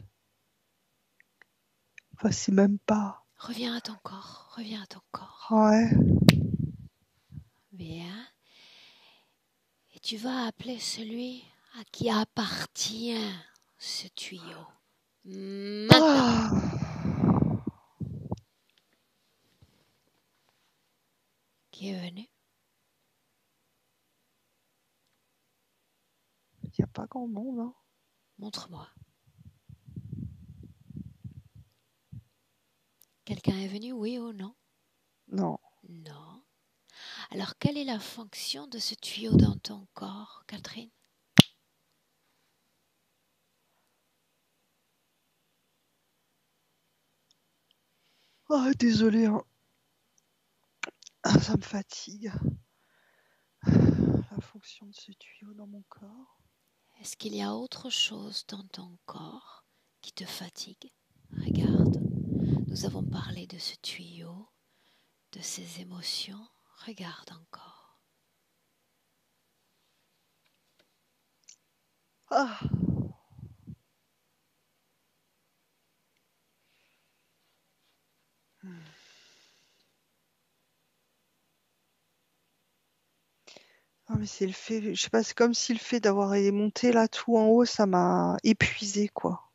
Enfin, c'est même pas... Reviens à ton corps, reviens à ton corps. Ouais. Bien. Et tu vas appeler celui à qui appartient ce tuyau. Maintenant. Ah. Qui est venu? Il n'y a pas grand monde, hein. Montre-moi. Quelqu'un est venu, oui ou non? Non. Non. Alors, quelle est la fonction de ce tuyau dans ton corps, Catherine? Ah, désolé, hein. Ah, ça me fatigue. La fonction de ce tuyau dans mon corps. Est-ce qu'il y a autre chose dans ton corps qui te fatigue? Regarde, nous avons parlé de ce tuyau, de ces émotions. Regarde encore. Ah. Ah, mais c'est le fait, je sais pas, c'est comme si le fait d'avoir monté là tout en haut, ça m'a épuisé, quoi.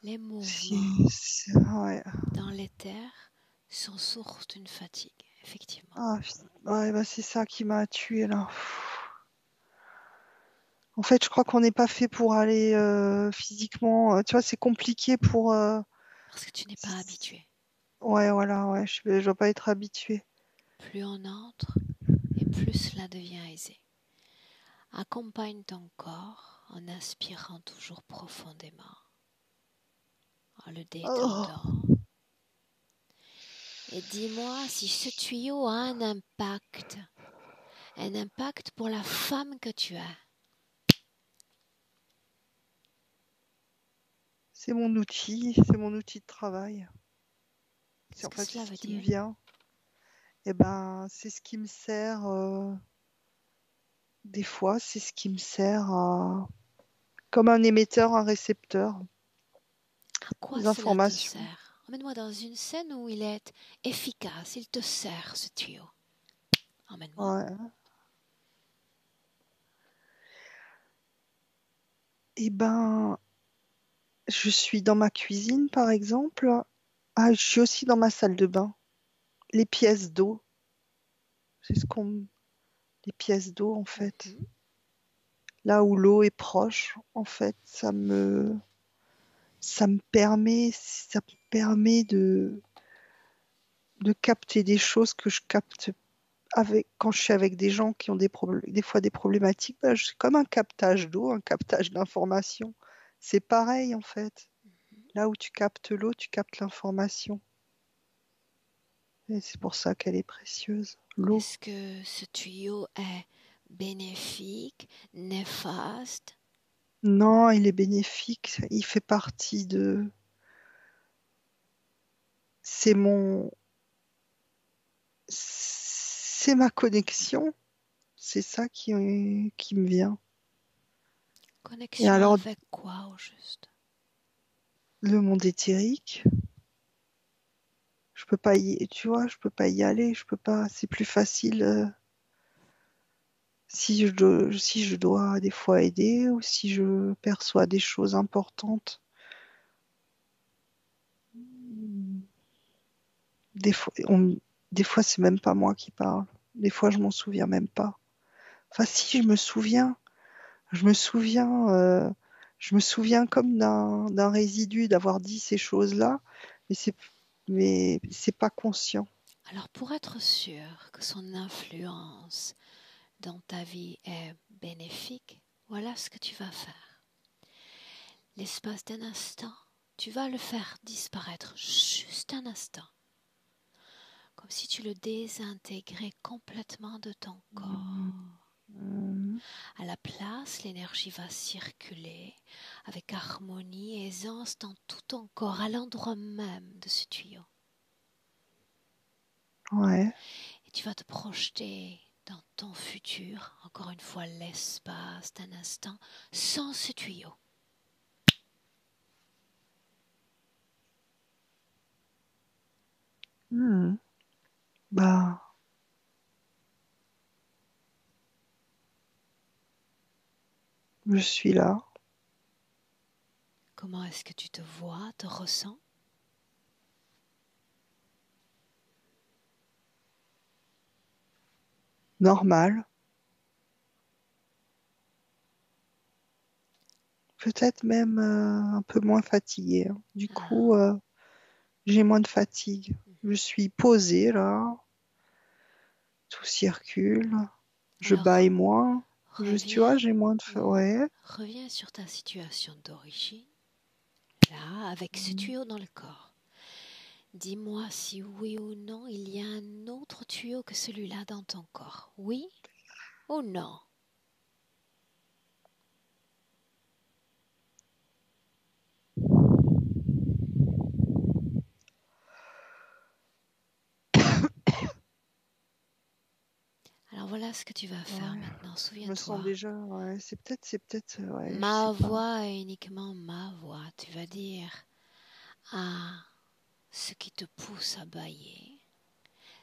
Les mouvements Ouais. dans l'éther sont source d'une fatigue, effectivement. Ah, ouais, bah c'est ça qui m'a tué là. En fait, je crois qu'on n'est pas fait pour aller physiquement. Tu vois, c'est compliqué pour. Parce que tu n'es pas habitué. Ouais, voilà, ouais, je dois pas être habituée. Plus on entre, et plus cela devient aisé. Accompagne ton corps en inspirant toujours profondément. en le Oh, détendant. Et dis-moi si ce tuyau a un impact pour la femme que tu es. c'est mon outil de travail. C'est Qu'est-ce en que fait c'est cela ce veut qui me dire? vient. Et ben, c'est ce qui me sert. Des fois, c'est ce qui me sert comme un émetteur, un récepteur À quoi des cela te informations. sert? Emmène-moi dans une scène où il est efficace, il te sert ce tuyau. Emmène-moi. Ouais. Et ben, je suis dans ma cuisine, par exemple. Ah, je suis aussi dans ma salle de bain. Les pièces d'eau, c'est les pièces d'eau, en fait. Mhm. Là où l'eau est proche, en fait, ça me permet de capter des choses que je capte quand je suis avec des gens qui ont des fois des problématiques. C'est comme un captage d'eau, un captage d'informations. C'est pareil, en fait. Là où tu captes l'eau, tu captes l'information. Et c'est pour ça qu'elle est précieuse, l'eau. Est-ce que ce tuyau est bénéfique, néfaste? Non, il est bénéfique. Il fait partie de. C'est mon. C'est ma connexion. C'est ça qui me vient. Et Connexion alors, avec quoi au juste? le monde éthérique, je peux pas tu vois, je peux pas y aller. Je peux pas. C'est plus facile si je dois des fois aider ou si je perçois des choses importantes. Des fois, des fois, c'est même pas moi qui parle. Des fois, je m'en souviens même pas. Enfin, si, je me souviens, je me souviens comme d'un résidu d'avoir dit ces choses-là, mais c'est pas conscient. Alors pour être sûr que son influence dans ta vie est bénéfique, voilà ce que tu vas faire. L'espace d'un instant, tu vas le faire disparaître juste un instant, comme si tu le désintégrais complètement de ton corps. Mhm. À la place, l'énergie va circuler avec harmonie et aisance dans tout ton corps, à l'endroit même de ce tuyau. Ouais. Et tu vas te projeter dans ton futur, encore une fois l'espace d'un instant, sans ce tuyau. Mhm. Bah, je suis là, Comment est-ce que tu te vois, te ressens? normal. Peut-être même un peu moins fatiguée, hein. Du coup, Ah, j'ai moins de fatigue. Je mhm. suis posée là, tout circule, je baille Alors, moins. Tu vois, reviens, j'ai moins ouais. reviens sur ta situation d'origine, là, avec ce Mhm. tuyau dans le corps. Dis-moi si oui ou non il y a un autre tuyau que celui-là dans ton corps. Oui ou non? Alors voilà ce que tu vas faire Ouais. maintenant. Je me sens Souviens-toi. déjà, ouais. Ouais, je sais Ma pas. voix est uniquement ma voix. Tu vas dire ce qui te pousse à bailler,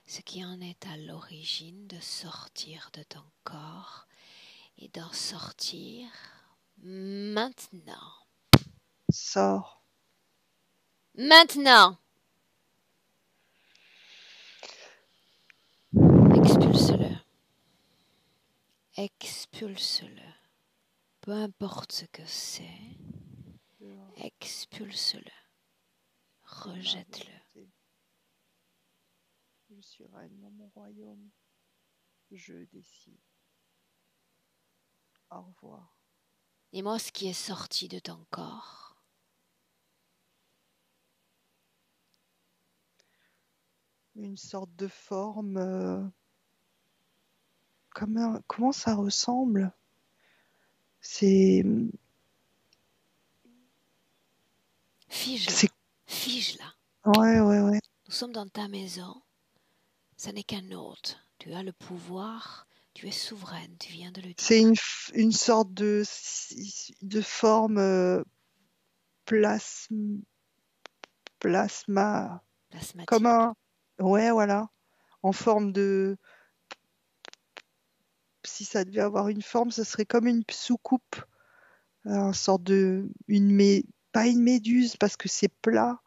ce qui en est à l'origine de sortir de ton corps et d'en sortir maintenant. Sors. Maintenant! Expulse-le. Expulse-le. Peu importe ce que c'est, Dehors, expulse-le. c'est ma Rejette-le. volonté. Je suis reine dans mon royaume. Je décide. Au revoir. Dis-moi ce qui est sorti de ton corps. une sorte de forme. Comment ça ressemble? C'est, Fige-la. c'est, Fige-la. ouais, ouais, ouais. Nous sommes dans ta maison. Ça n'est qu'un hôte. Tu as le pouvoir. Tu es souveraine. Tu viens de le C'est dire. une sorte de forme plasma, plasma, comme Plasmatique. un, ouais, voilà, en forme de, si ça devait avoir une forme, ça serait comme une soucoupe, une sorte de, pas une méduse parce que c'est plat,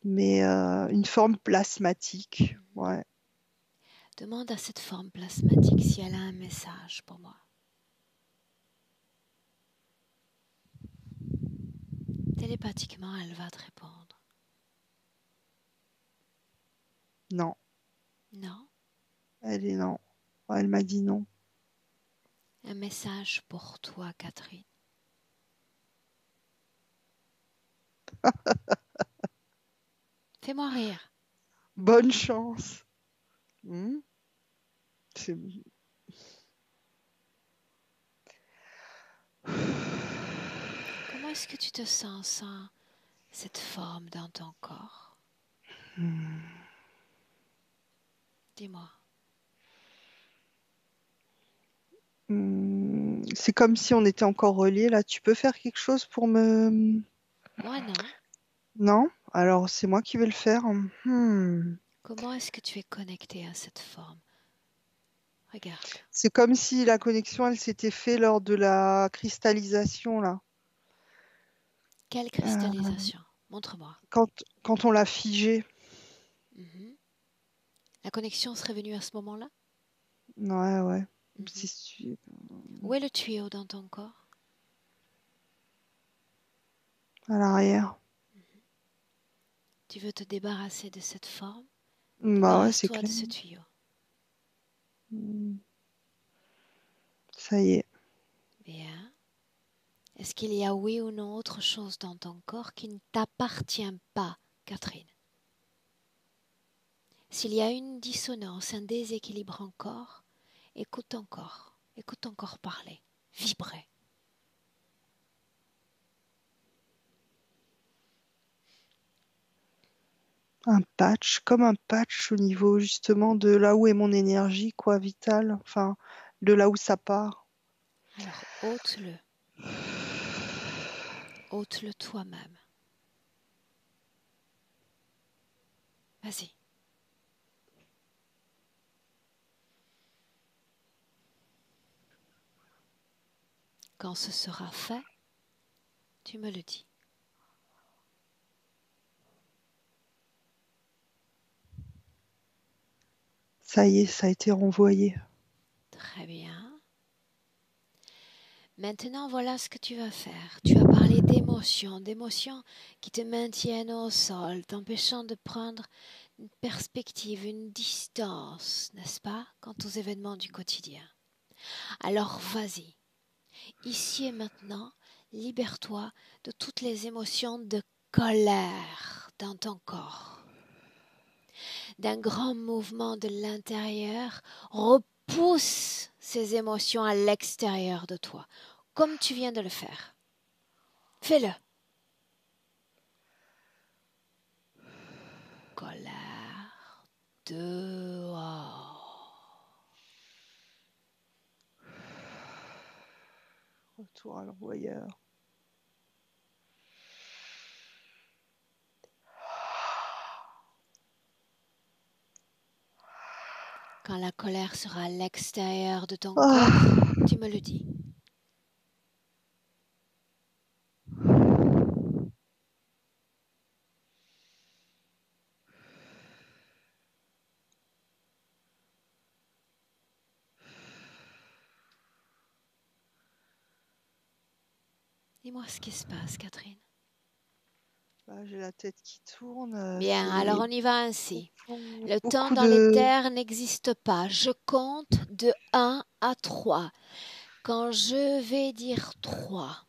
mais une forme plasmatique, ouais. Demande à cette forme plasmatique si elle a un message pour moi. Télépathiquement, elle va te répondre. Non, Non, non. Elle m'a dit non. un message pour toi, Catherine. Fais-moi rire. Bonne chance. Hmm. C'est- Comment est-ce que tu te sens sans cette forme dans ton corps? Hmm. Dis-moi. C'est comme si on était encore reliés là. Tu peux faire quelque chose pour me... Moi, non. Non? Alors c'est moi qui vais le faire. Hmm. Comment est-ce que tu es connecté à cette forme? Regarde. C'est comme si la connexion, elle s'était faite lors de la cristallisation là. Quelle Euh, cristallisation? Montre-moi. quand on l'a figé. Mhm. La connexion serait venue à ce moment-là? Ouais, ouais. Mhm. C'est Où est le tuyau dans ton corps? à l'arrière. Tu veux te débarrasser de cette forme? Bah ouais, c'est Débarrasse-toi de clair. ce tuyau. Hmm. Ça y est. Bien. Est-ce qu'il y a oui ou non autre chose dans ton corps qui ne t'appartient pas, Catherine? S'il y a une dissonance, un déséquilibre encore, écoute ton corps parler, vibrer. Un patch, comme un patch au niveau justement de là où est mon énergie, quoi, vitale. Enfin, de là où ça part. Alors ôte-le toi-même. Vas-y. Quand ce sera fait, tu me le dis. Ça y est, ça a été renvoyé. Très bien. Maintenant, voilà ce que tu vas faire. Tu as parlé d'émotions qui te maintiennent au sol, t'empêchant de prendre une perspective, une distance, n'est-ce pas, quant aux événements du quotidien. Alors vas-y, ici et maintenant, libère-toi de toutes les émotions de colère dans ton corps. D'un grand mouvement de l'intérieur, repousse ces émotions à l'extérieur de toi, comme tu viens de le faire. Fais-le. Colère dehors. Retour à l'envoyeur. Quand la colère sera à l'extérieur de ton corps, Ah, tu me le dis. Dis-moi ce qui se passe, Catherine. bah, j'ai la tête qui tourne. Bien, alors C'est on y va ainsi. Le temps beaucoup dans de... l'éther n'existe pas. Je compte de 1 à 3. Quand je vais dire 3,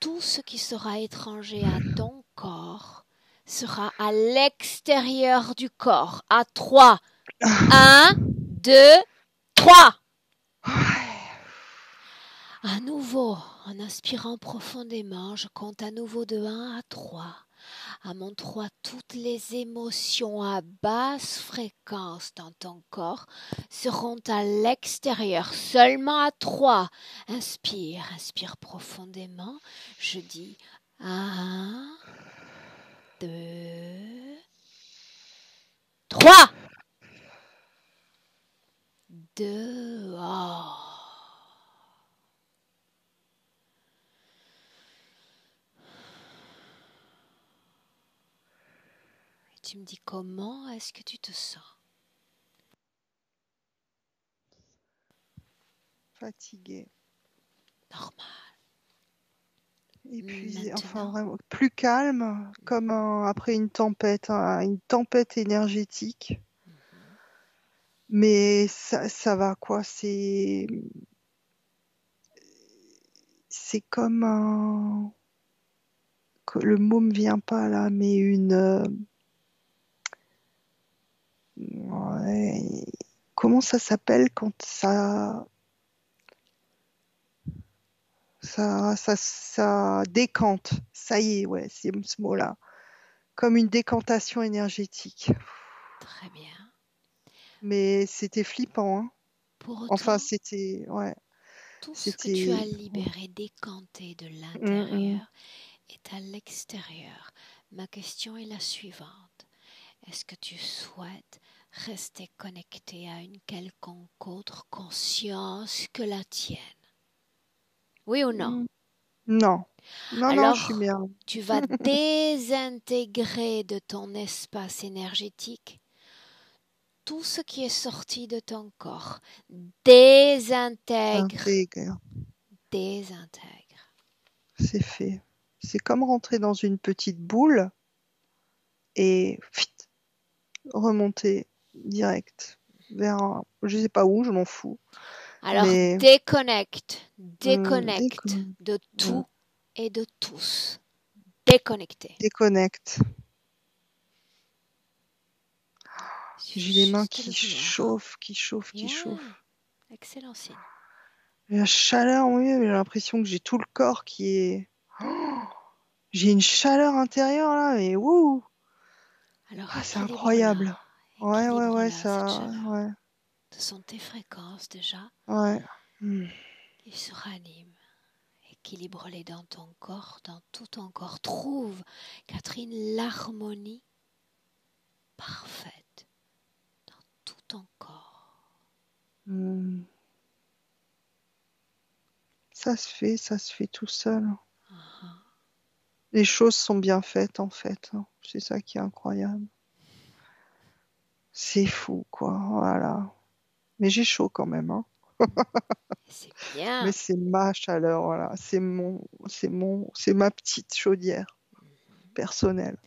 tout ce qui sera étranger à ton corps sera à l'extérieur du corps. À 3. 1, 2, 3. À nouveau, en inspirant profondément, je compte à nouveau de 1 à 3. À mon 3, toutes les émotions à basse fréquence dans ton corps seront à l'extérieur. Seulement à 3. Inspire, inspire profondément. Je dis 1, 2, 3. Dehors. Et tu me dis comment est-ce que tu te sens? Fatiguée. Normal. Épuisée, enfin Maintenant, vraiment plus calme, comme après une tempête énergétique. Mais ça va quoi, c'est comme un... Le mot me vient pas là, mais ouais, comment ça s'appelle quand ça décante. Ça y est, ouais, c'est ce mot-là. Comme une décantation énergétique. très bien. Mais c'était flippant, hein. Pour Enfin, autant, ouais, tout ce que tu c'était, as libéré, décanté de hum, hum. l'intérieur est à l'extérieur. Ma question est la suivante. Est-ce que tu souhaites rester connecté à une quelconque autre conscience que la tienne? Oui ou non? Non, non, non, je suis Alors, bien. tu vas désintégrer de ton espace énergétique tout ce qui est sorti de ton corps. Désintègre, Intègre, désintègre. c'est fait. C'est comme rentrer dans une petite boule et remonter direct je sais pas où, je m'en fous. Alors Mais déconnecte de hum, tout et de tous. Déconnecté. déconnecte. Il suffit J'ai les mains juste de qui le vouloir. chauffent, qui chauffent, qui Bien, chauffent. excellent signe. Et la chaleur, oui, mais j'ai l'impression que j'ai tout le corps qui est... Oh, j'ai une chaleur intérieure là, mais wouh! Alors Ah, c'est incroyable. Ouais, ouais, ouais, équilibre-la cette ça, chaleur. ouais, Ce sont tes fréquences déjà. ouais. Hmm. Ils se raniment. Équilibre-les dans ton corps, dans tout ton corps. Trouve, Catherine, l'harmonie parfaite dans tout ton corps. Hmm. Ça se fait tout seul. Uh-huh. Les choses sont bien faites en fait, hein. C'est ça qui est incroyable. C'est fou, quoi. Voilà. Mais j'ai chaud quand même, hein. C'est Mais bien. c'est ma chaleur, voilà. C'est ma petite chaudière personnelle.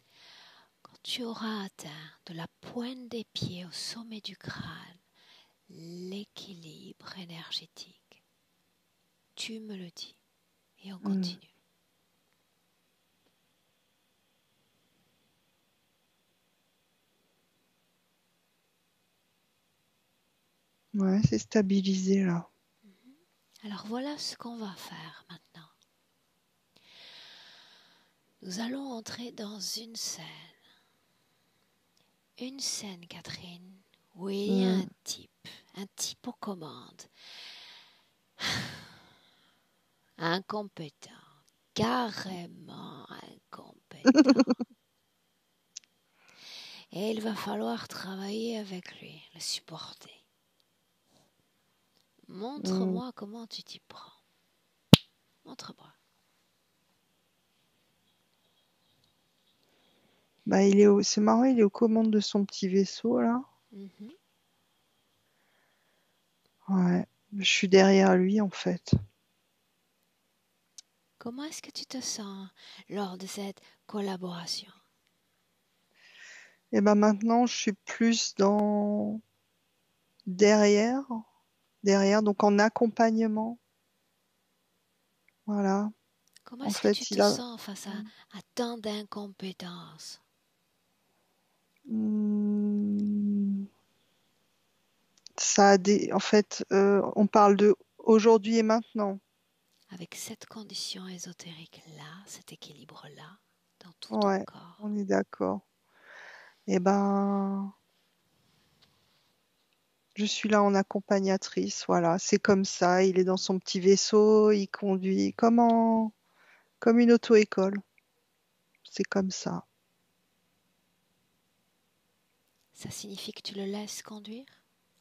Quand tu auras atteint de la pointe des pieds au sommet du crâne l'équilibre énergétique, tu me le dis et on Hmm. continue. Ouais, c'est stabilisé là. Alors voilà ce qu'on va faire maintenant. Nous allons entrer dans une scène. Une scène, Catherine, où il y a Hmm. un type aux commandes, incompétent, carrément incompétent. Et il va falloir travailler avec lui, le supporter. Hmm. Montre-moi comment tu t'y prends. Montre-moi. Bah, c'est marrant, il est aux commandes de son petit vaisseau là. Mhm. Ouais, je suis derrière lui en fait. Comment est-ce que tu te sens lors de cette collaboration? Et ben maintenant, je suis plus dans derrière, donc en accompagnement. Voilà. Comment En est-ce que tu fait, te sens face à tant d'incompétence? Hmm, ça a en fait, on parle de aujourd'hui et maintenant. Avec cette condition ésotérique-là, cet équilibre-là, dans tout ton Ouais, corps. on est d'accord. Eh ben, je suis là en accompagnatrice, voilà. C'est comme ça. Il est dans son petit vaisseau, il conduit comme une auto-école. C'est comme ça. Ça signifie que tu le laisses conduire,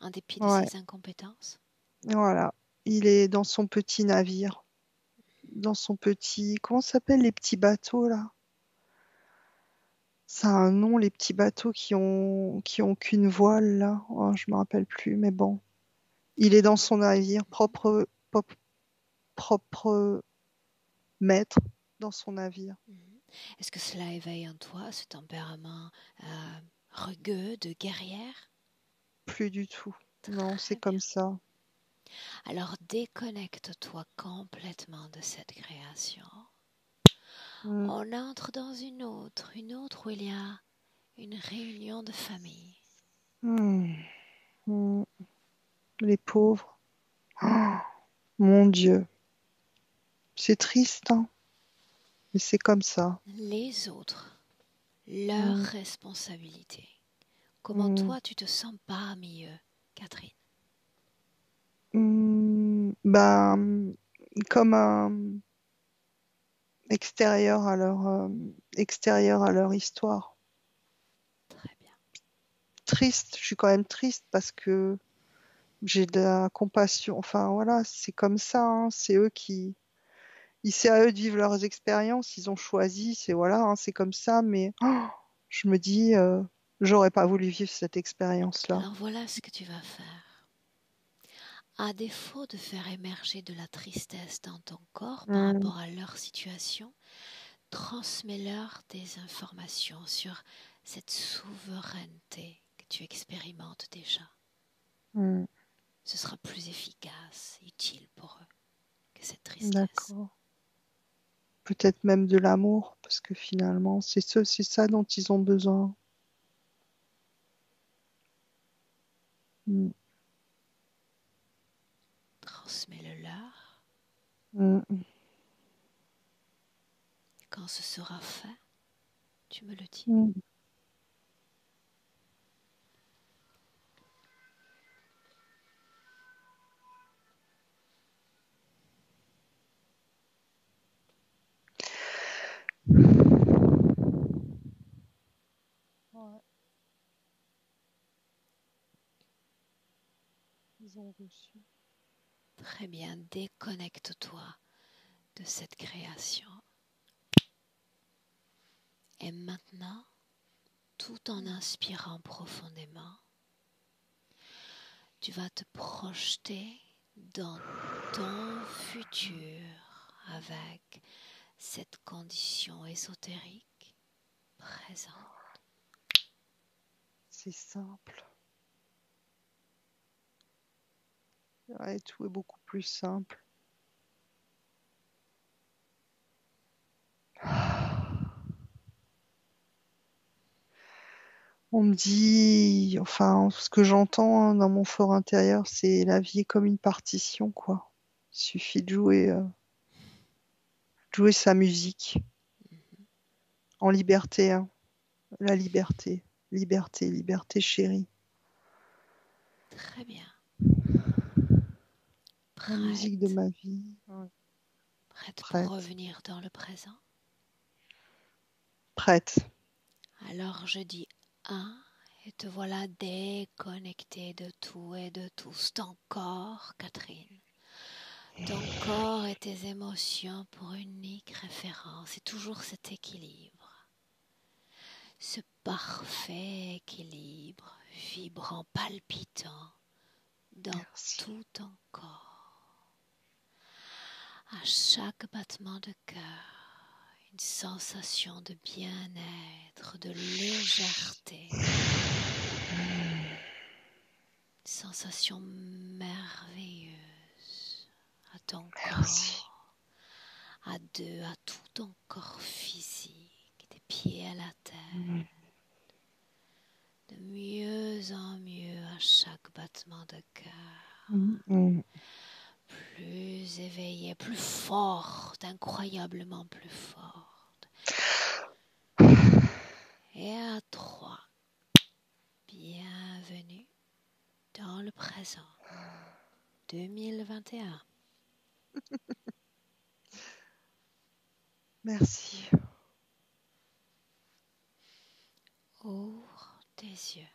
en dépit de Ouais, ses incompétences. voilà. Il est dans son petit navire, dans son petit, comment ça s'appelle les petits bateaux là? Ça a un nom, les petits bateaux qui ont qu'une voile là. Oh, je me rappelle plus, mais bon. Il est dans son navire, propre maître dans son navire. Mhm. Est-ce que cela éveille en toi ce tempérament rugueux de guerrière? Plus du tout. Non, c'est Très bien. comme ça. Alors déconnecte-toi complètement de cette création. Mm, On entre dans une autre où il y a une réunion de famille. mm, mm. Les pauvres. Oh, mon Dieu. C'est triste, hein, mais c'est comme ça. Les autres, leur Mm, responsabilité. Comment mm, toi tu te sens parmi eux, Catherine? ben, comme un extérieur à leur histoire. Très bien. Triste, je suis quand même triste parce que j'ai de la compassion. Enfin, voilà, c'est comme ça, hein, c'est eux c'est à eux de vivre leurs expériences. Ils ont choisi, c'est voilà, hein, c'est comme ça. Mais oh, je me dis, j'aurais pas voulu vivre cette expérience-là. Alors voilà ce que tu vas faire. À défaut de faire émerger de la tristesse dans ton corps par Mm, rapport à leur situation, transmets-leur des informations sur cette souveraineté que tu expérimentes déjà. mm, Ce sera plus efficace, utile pour eux que cette tristesse. d'accord. Peut-être même de l'amour, parce que finalement, c'est ça dont ils ont besoin. Mm, Transmets-le leur. mm, Quand ce sera fait, tu me le dis. mm. Ouais, ils ont reçu. Très bien, déconnecte-toi de cette création. Et maintenant, tout en inspirant profondément, tu vas te projeter dans ton futur avec cette condition ésotérique présente. C'est simple. Ouais, tout est beaucoup plus simple. On me dit, enfin, ce que j'entends hein, dans mon fort intérieur, c'est la vie est comme une partition, quoi. Il suffit de jouer sa musique en liberté, hein. La liberté, liberté, liberté chérie. Très bien. La musique de Prête, ma vie. Ouais. prête pour Prête, revenir dans le présent. prête. Alors je dis un et te voilà déconnecté de tout et de tous. Ton corps, Catherine. Ton corps et tes émotions pour unique référence et toujours cet équilibre. Ce parfait équilibre, vibrant, palpitant dans Merci. tout ton corps. À chaque battement de cœur, une sensation de bien-être, de légèreté, une sensation merveilleuse à ton Merci. corps, à deux, à tout ton corps physique, des pieds à la tête. de mieux en mieux à chaque battement de cœur. Mm. Plus éveillée, plus forte, incroyablement plus forte. Et à 3, bienvenue dans le présent 2021. Merci. Ouvre tes yeux.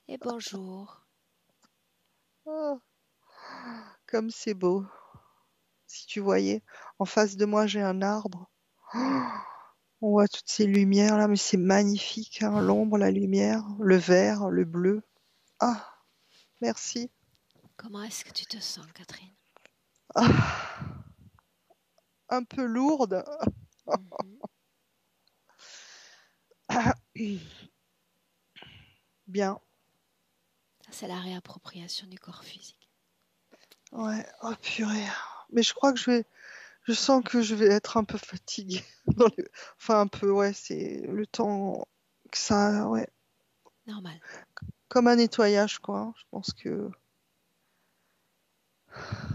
Et bonjour. Oh, comme c'est beau. Si tu voyais, en face de moi, j'ai un arbre. Oh, on voit toutes ces lumières là, mais c'est magnifique, hein, l'ombre, la lumière, le vert, le bleu. Ah, merci. Comment est-ce que tu te sens, Catherine? Ah, un peu lourde. Mhm. Bien. Ça, c'est la réappropriation du corps physique. Ouais. Oh purée. Mais je sens que je vais être un peu fatiguée. Enfin, un peu, ouais, c'est le temps que ça, ouais. Normal. Comme un nettoyage, quoi, hein. Je pense que.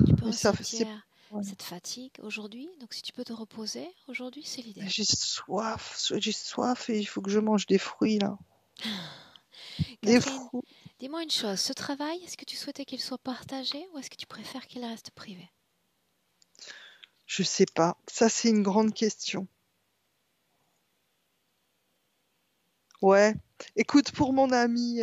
Tu peux Mais ça, c'est. ressentir Ouais. cette fatigue aujourd'hui. Donc, si tu peux te reposer, aujourd'hui, c'est l'idéal. J'ai soif et il faut que je mange des fruits, là. Des Catherine, fruits. dis-moi une chose. Ce travail, est-ce que tu souhaitais qu'il soit partagé ou est-ce que tu préfères qu'il reste privé? Je sais pas. Ça, c'est une grande question. Ouais. Écoute, pour mon ami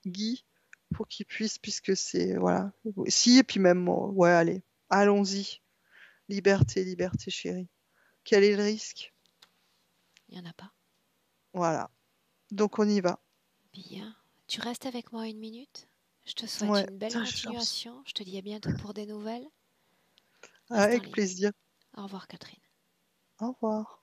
Guy, pour qu'il puisse, puisque c'est. Voilà. Si, et puis même moi. Ouais, allez. Allons-y. Liberté, liberté, chérie. Quel est le risque? Il n'y en a pas. Voilà. Donc, on y va. Bien. Tu restes avec moi une minute. Je te souhaite Ouais. une belle continuation. Je te dis à bientôt pour des nouvelles. Reste en Avec ligne. plaisir. Au revoir, Catherine. Au revoir.